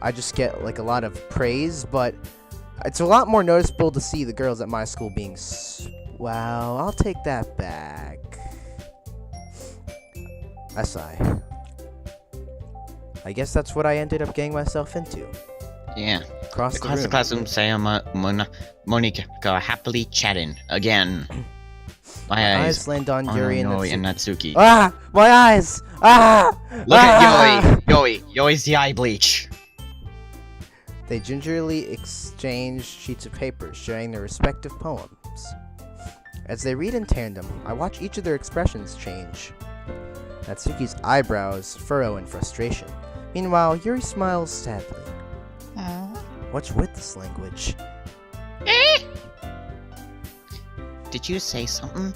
I just get, like, a lot of praise, but it's a lot more noticeable to see the girls at my school being wow, I'll take that back. I sigh. I guess that's what I ended up getting myself into. Yeah. Across the classroom, Monica happily chatting again. My eyes land on Yuri and Natsuki. Ah! My eyes! Ah! Look at Yuri's the eye bleach. They gingerly exchange sheets of paper, sharing their respective poems. As they read in tandem, I watch each of their expressions change. Natsuki's eyebrows furrow in frustration. Meanwhile, Yuri smiles sadly. What's with this language? Did you say something?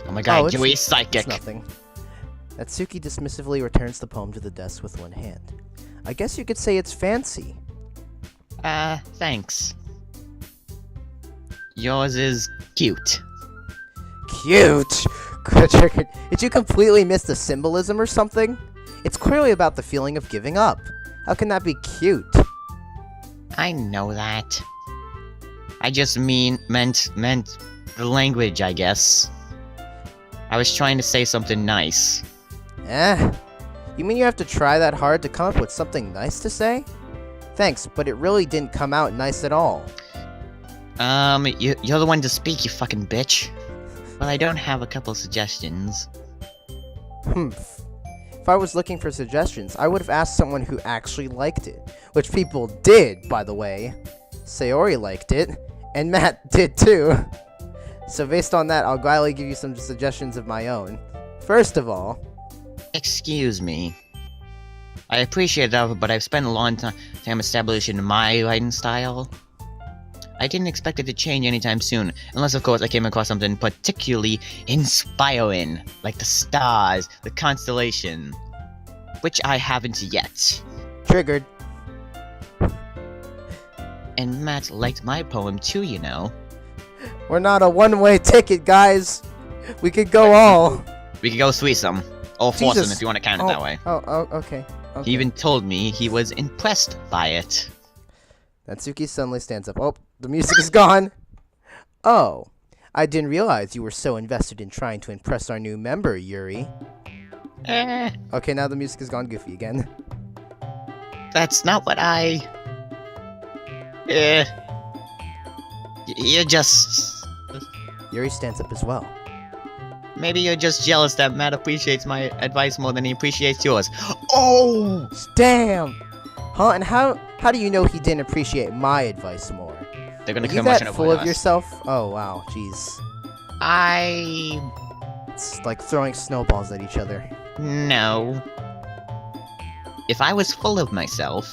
Oh my god, Yuri's psychic. It's nothing. Natsuki dismissively returns the poem to the desk with one hand. I guess you could say it's fancy. Thanks. Yours is cute. Cute? Did you completely miss the symbolism or something? It's clearly about the feeling of giving up. How can that be cute? I know that. I just meant the language, I guess. I was trying to say something nice. You mean you have to try that hard to come up with something nice to say? Thanks, but it really didn't come out nice at all. You're the one to speak, you fucking bitch. Well, I don't have a couple suggestions. If I was looking for suggestions, I would have asked someone who actually liked it. Which people did, by the way. Sayori liked it, and Matt did too. So based on that, I'll gladly give you some suggestions of my own. First of all... Excuse me. I appreciate that, but I've spent a long time establishing my writing style. I didn't expect it to change anytime soon, unless of course I came across something particularly inspiring, like the stars, the constellation, which I haven't yet. Triggered. And Matt liked my poem too, you know. We're not a one-way ticket, guys. We could go all. We could go threesome. Or foursome if you want to count it that way. Okay. He even told me he was impressed by it. Natsuki suddenly stands up. Oh, the music is gone. Oh, I didn't realize you were so invested in trying to impress our new member, Yuri. Okay, now the music is gone goofy again. That's not what I... You're just... Yuri stands up as well. Maybe you're just jealous that Matt appreciates my advice more than he appreciates yours. Oh! Damn! Huh? And how do you know he didn't appreciate my advice more? They're gonna come come that full of yourself? Oh, wow. Jeez. It's like throwing snowballs at each other. No. If I was full of myself,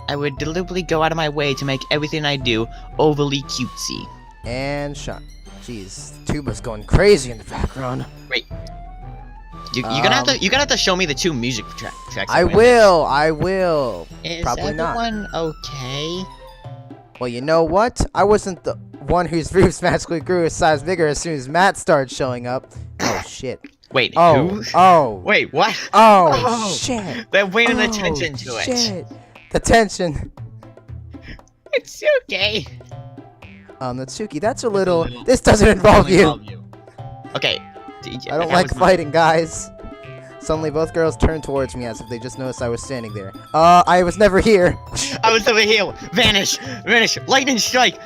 I would deliberately go out of my way to make everything I do overly cutesy. And shot. Jeez, tuba's going crazy in the background. Wait. You're gonna have to show me the 2 music tracks. I will. Is Probably not. Everyone okay? Well, you know what? I wasn't the one whose roofs magically grew a size bigger as soon as Matt started showing up. Oh shit. Wait, who? Oh. Wait, what? Oh, shit. They're bringing attention to it. Shit. The tension. It's okay. Natsuki, that's a little... This doesn't involve you. Okay. I don't like fighting, guys. Suddenly, both girls turned towards me as if they just noticed I was standing there. I was never here. I was over here. Vanish! Vanish! Lightning strike!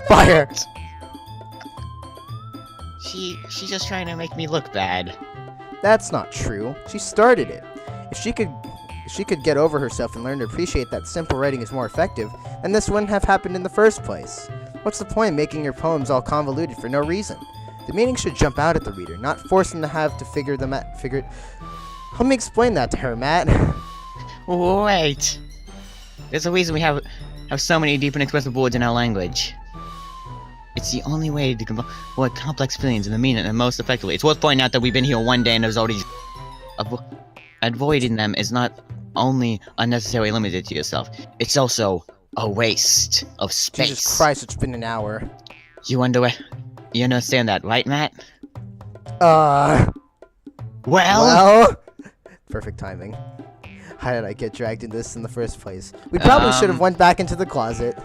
Fire! She's just trying to make me look bad. That's not true. She started it. If she could get over herself and learn to appreciate that simple writing is more effective, then this wouldn't have happened in the first place. What's the point of making your poems all convoluted for no reason? The meaning should jump out at the reader, not force them to have to figure them out. Help me explain that to her, Matt. Wait. There's a reason we have so many deep and expressive words in our language. It's the only way to convey complex feelings in the meaning and most effectively. It's worth pointing out that we've been here one day and there's already... Avoiding them is not only unnecessarily limited to yourself, it's also a waste of space. Jesus Christ, it's been an hour. You understand that, right, Matt? Well? Perfect timing. How did I get dragged into this in the first place? We probably should have went back into the closet.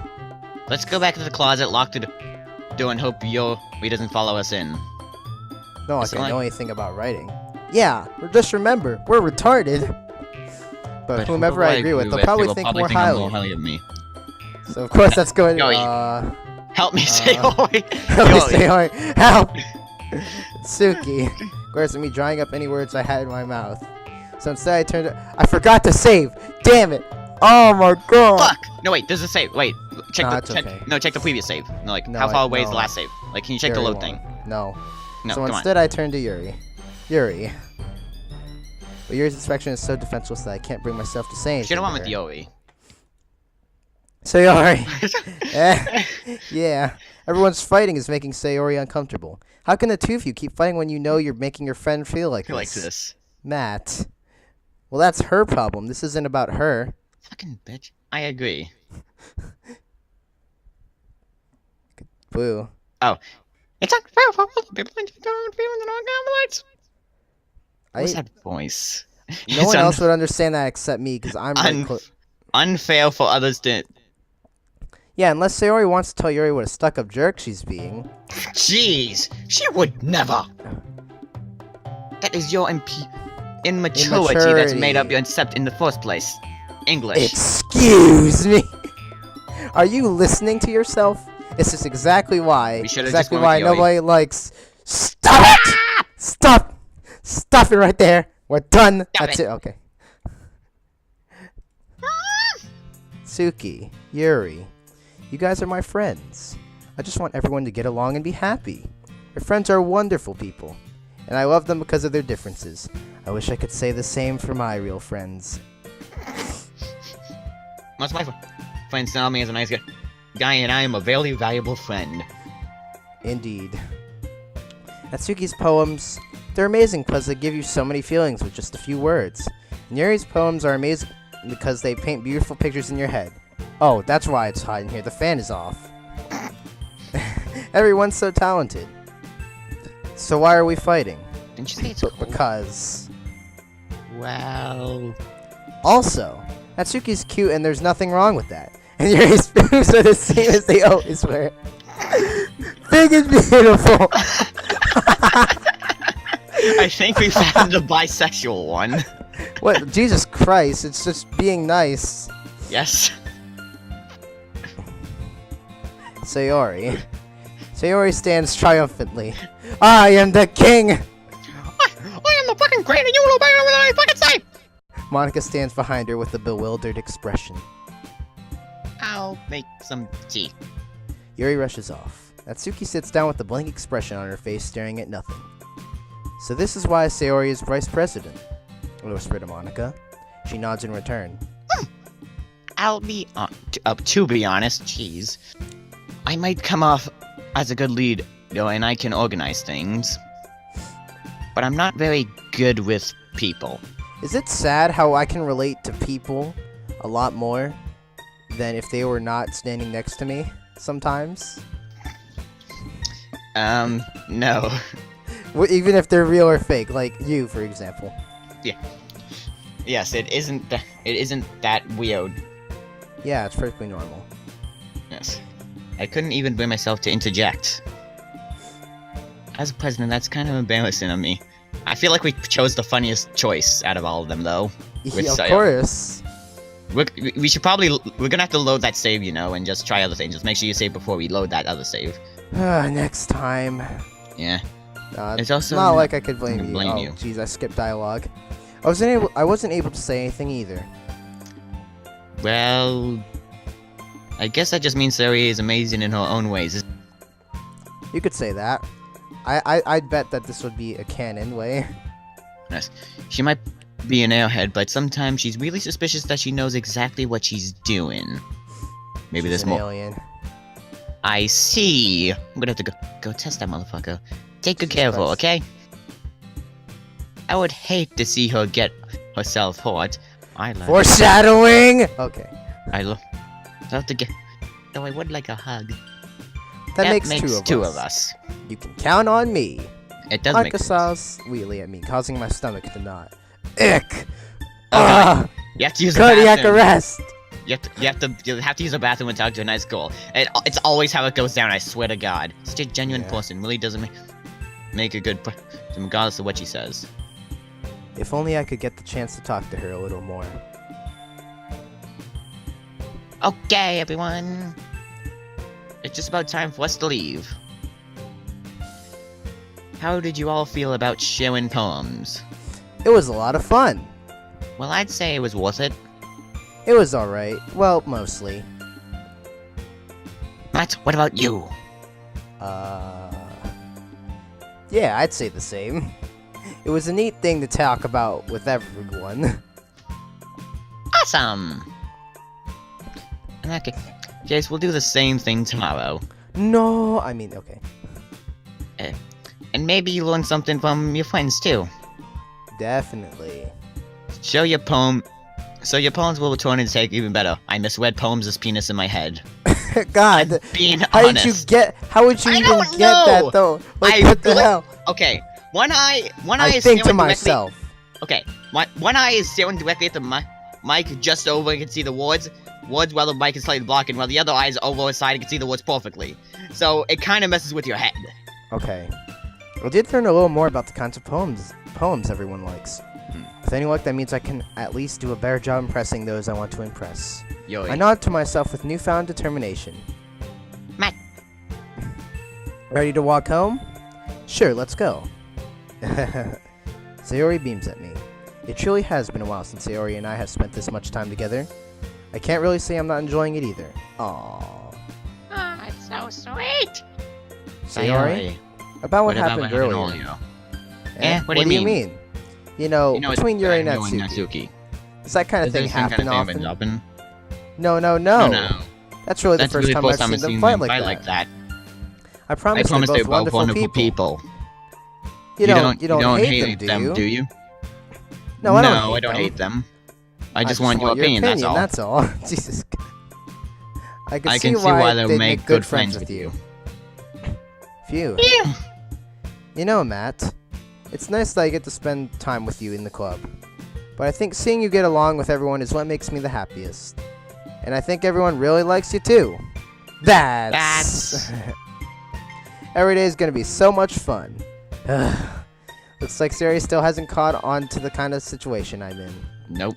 Let's go back to the closet, lock the door, and hope he doesn't follow us in. No, I can't know anything about writing. Yeah, just remember, we're retarded. But whomever I agree with, they'll probably think more highly of me. So of course that's going to... Help me, Sayori! Help me, Sayori! Help! Suki. Of course, me drying up any words I had in my mouth. So instead I turned to... I forgot to save! Damn it! Oh my god! Fuck! No, wait, there's a save. Wait, check okay. check the previous save. No, like, how far away is the last save? Like, can you check the load thing? No. No, so come instead I turned to Yuri. Yuri. But Yuri's inspection is so defenseless that I can't bring myself to say anything. Should've went with Yuri. Sayori. Yeah. Everyone's fighting is making Sayori uncomfortable. How can the two of you keep fighting when you know you're making your friend feel like this? Matt. Well, that's her problem. This isn't about her. Fucking bitch. I agree. Boo. Oh. It's unfair for other people to don't feel the non-conflicts. What's that voice? No one else would understand that except me, because I'm unfair for others to... Yeah, unless Sayori wants to tell Yuri what a stuck-up jerk she's being. Jeez, she would never. That is your immaturity that's made up your concept in the first place. English. Excuse me. Are you listening to yourself? This is exactly why. Exactly why nobody likes. Stop it! Stop! Stop it right there. We're done. That's it. Okay. Suki, Yuri, you guys are my friends. I just want everyone to get along and be happy. Your friends are wonderful people, and I love them because of their differences. I wish I could say the same for my real friends. Most of my friends tell me as a nice guy, and I am a very valuable friend. Indeed. Natsuki's poems, they're amazing because they give you so many feelings with just a few words. And Yuri's poems are amazing because they paint beautiful pictures in your head. Oh, that's why it's hot in here. The fan is off. Everyone's so talented. So why are we fighting? Didn't you say it's cold? Because... Well... Also, Natsuki's cute and there's nothing wrong with that. And Yuri's boobs are the same as they always were. Big and beautiful. I think we found the bisexual one. What? Jesus Christ, it's just being nice. Yes. Sayori. Sayori stands triumphantly. I am the king! I am the fucking queen and you will obey everything I fucking say! Monica stands behind her with a bewildered expression. I'll make some tea. Yuri rushes off. Natsuki sits down with a blank expression on her face, staring at nothing. So this is why Sayori is vice president, I whisper to Monica. She nods in return. I'll be to be honest, jeez. I might come off as a good leader and I can organize things. But I'm not very good with people. Is it sad how I can relate to people a lot more than if they were not standing next to me sometimes? No. Even if they're real or fake, like you, for example. Yeah. Yes, it isn't that weird. Yeah, it's perfectly normal. Yes. I couldn't even bring myself to interject. As a president, that's kind of embarrassing of me. I feel like we chose the funniest choice out of all of them, though. Yeah, of course. We should probably we're gonna have to load that save, you know, and just try other things. Just make sure you save before we load that other save. Next time. Yeah. It's It's also not like I could blame you. blame Oh, you. jeez, I skipped dialogue. I wasn't able to say anything either. Well, I guess that just means Sari is amazing in her own ways. You could say that. I'd bet that this would be a canon way. Yes. She might be an airhead, but sometimes she's really suspicious that she knows exactly what she's doing. Maybe She's there's an more. alien. I see. I'm gonna have to go test that motherfucker. Take good care of her, Nice. okay? I would hate to see her get herself hurt. Foreshadowing. Okay. I love to get. Though I would like a hug. That makes two of us. You can count on me. It does make sense. Arkansas wheelie at me, causing my stomach to knot. Ick. Okay. You have to use the Cardiac bathroom. arrest. You have to use the bathroom and talk to a nice girl. It's always how it goes down. I swear to God. Such a genuine person really doesn't make a good, regardless of what she says. If only I could get the chance to talk to her a little more. Okay, everyone. It's just about time for us to leave. How did you all feel about sharing poems? It was a lot of fun. Well, I'd say it was worth it. It was alright. Well, mostly. Matt, what about you? Yeah, I'd say the same. It was a neat thing to talk about with everyone. Awesome! In that case, we'll do the same thing tomorrow. No, I mean, okay. And maybe you learn something from your friends, too. Definitely. Show your poem, so your poems will return and take even better. I misread poems as penis in my head. God, Being how honest. how would you I even don't get know. that though? Like, what the hell? Okay, one eye I is think to staring myself. Okay, one eye is staring directly at the mic just over and can see the words while the mic is slightly blocking, while the other eye is over his side and can see the words perfectly. So it kind of messes with your head. Okay. I did learn a little more about the kinds of poems everyone likes. With any luck, that means I can at least do a better job impressing those I want to impress. Yo, I nod to myself with newfound determination. Matt. Ready to walk home? Sure, let's go. Sayori beams at me. It truly has been a while since Sayori and I have spent this much time together. I can't really say I'm not enjoying it either. Aww. Oh, it's so sweet. Sayori? About what happened earlier. What do you mean? You know, between Yuri and Natsuki. Natsuki. Does that kind of thing happen often? Happen? No. No. That's really the first time I've seen them fight like that. I promise they're both wonderful people. You don't hate them, do you? No, I don't hate them. I just want your opinion, that's all. Jesus. I can see why they'll make good friends with you. Phew. Yeah. You know, Matt, it's nice that I get to spend time with you in the club. But I think seeing you get along with everyone is what makes me the happiest. And I think everyone really likes you too. That's... Every day is going to be so much fun. Looks like Sari still hasn't caught on to the kind of situation I'm in. Nope.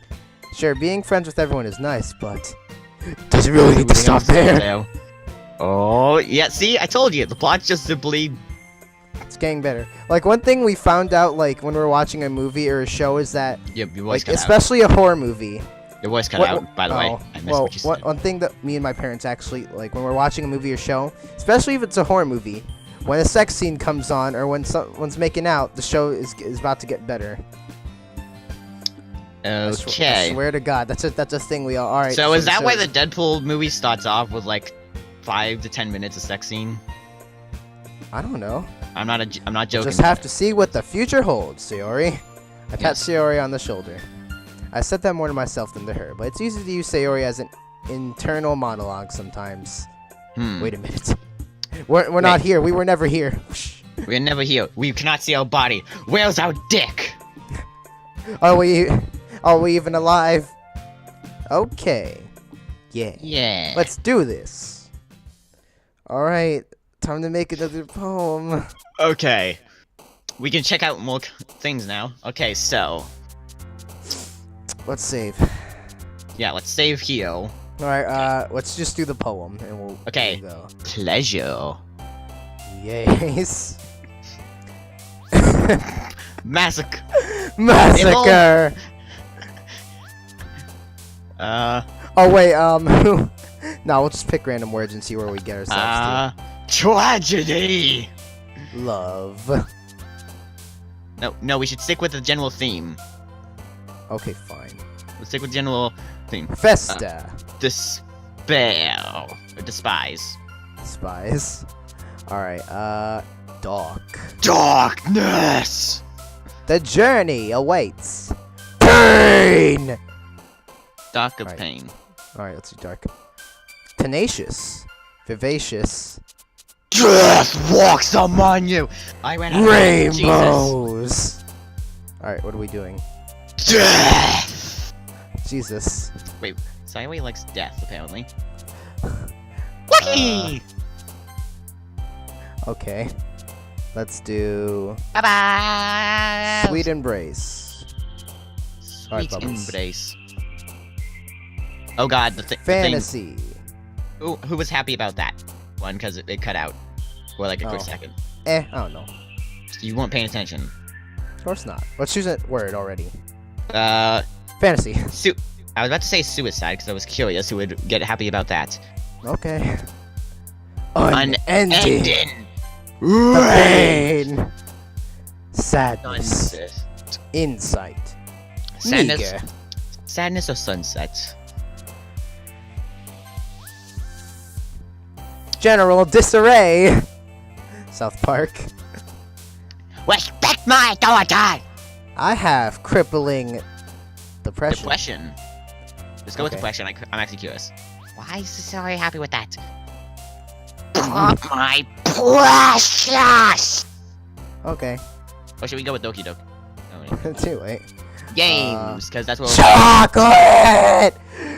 Sure, being friends with everyone is nice, but... Does it really need to stop there? Oh, yeah, see? I told you, the plot's just simply... It's getting better. Like, one thing we found out, like, when we're watching a movie or a show is that... Yep, your voice cut especially a horror movie. Your voice cut out, by the way. I missed what you said. One thing that me and my parents actually, like, when we're watching a movie or show, especially if it's a horror movie, when a sex scene comes on or when someone's making out, the show is about to get better. Okay. I swear to God, that's a thing we all... Alright. So is that why the Deadpool movie starts off with, like, 5 to 10 minutes of sex scene? I don't know. I'm not joking. Just have to see what the future holds, Sayori. I pat Sayori on the shoulder. I said that more to myself than to her, but it's easy to use Sayori as an internal monologue sometimes. Wait a minute. We're not here. We were never here. We're never here. We cannot see our body. Where's our dick? Are we even alive? Okay. Yeah. Let's do this. Alright. Time to make another poem. Okay. We can check out more things now. Okay, so. Let's save. Yeah, let's save here. Alright, let's just do the poem and we'll Okay. we'll go. Pleasure. Yes. Massacre. Massacre! Oh wait, no, we'll just pick random words and see where we get ourselves Tragedy. to. Love. No, we should stick with the general theme. Okay, fine. Let's stick with the general theme. Festa. Despair. Or despise. Spies. Alright, dark. Darkness. The journey awaits. Pain! Dark of Alright. pain. Alright, let's do dark. Tenacious. Vivacious. Death walks among you. I ran out of Jesus. Rainbows! Alright, what are we doing? Death. Jesus. Wait, Sideway likes death, apparently. Lucky! Okay. Let's do Bye-bye! Sweet Embrace. Alright, Sweet Bubbles. embrace. Oh god, the thing. Fantasy. Who was happy about that one? Because it cut out for like a quick Oh. second. I don't know. You weren't paying attention. Of course not. Let's choose a word already. I Fantasy. was about to say suicide because I was curious who would get happy about that. Okay. Unending. Unending. The pain. Sadness. Sunset. Insight. Sadness. Meager. Sadness or sunset? General disarray. South Park. Respect my authority! I have crippling depression. Depression. Let's go with Okay. depression. I'm actually curious. Why is so happy with that? Pop my precious! Okay. Or should we go with Doki-Doki? Oh, wait. Too late. Games, because that's what Chocolate!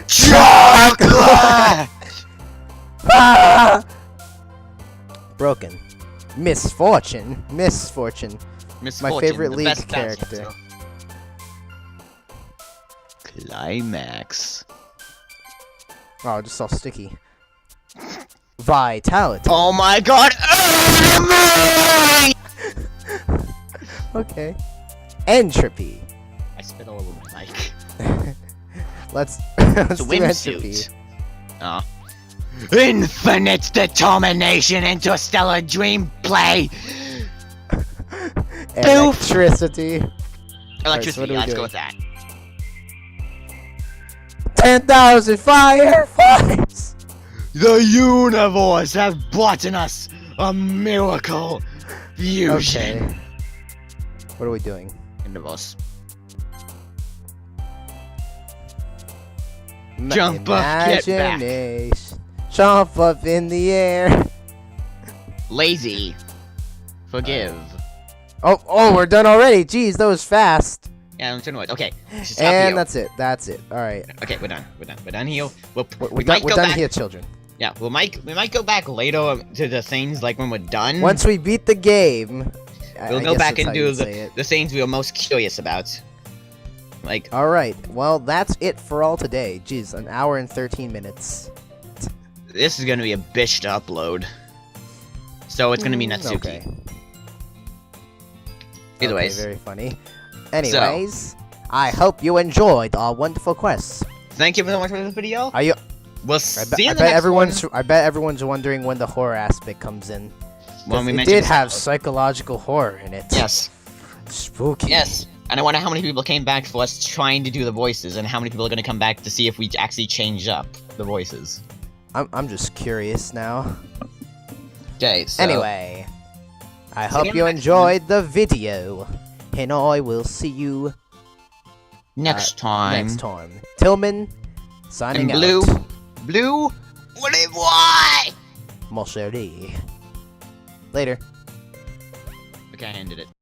Chocolate! Ah! Broken. Misfortune. Misfortune. Misfortune, favorite the League best character. bastard. Climax. Oh, just all sticky. Vitality. Oh my god! Enemy! Okay. Entropy. I spit all over my mic. let's It's a do entropy. windsuit. Oh. Infinite determination, interstellar dream play. Electricity. Electricity. what do we Let's do? go with that. 10,000 fireflies. The universe has brought in us a miracle fusion. Okay. What are we doing? Universe. Jump up, get back. Imagination. Jump up in the air. Lazy. Forgive. Oh, we're done already. Jeez, that was fast. Yeah, I'm turning away. Okay. let's stop And here. that's it. That's it. All right. Okay, we're done. We're done here. We're We done, might we're go done back. here, children. Yeah, we might go back later to the things like when we're done. Once we beat the game, we'll I go guess back that's and how do you'd say it. the things we were most curious about. Like, All right. Well, that's it for all today. Jeez, an hour and 13 minutes. this is gonna be a bitch to upload. So it's gonna be Natsuki. Okay. Either Okay, ways. very funny. Anyways, I hope you enjoyed our wonderful quest. Thank you so much for this video. Are you? We'll I see you bet, in the next one. I bet everyone's wondering when the horror aspect comes in. When we it mentioned did this have episode. psychological horror in it. Yes. Spooky. Yes. And I wonder how many people came back for us trying to do the voices, and how many people are gonna come back to see if we actually change up the voices. I'm just curious now. Okay. So. Anyway, I See hope you you next enjoyed the video, and I will see you Next time. next time. Tillman, signing And Blue. out. Blue. What it why? Mon chéri. Later. Okay, I ended it.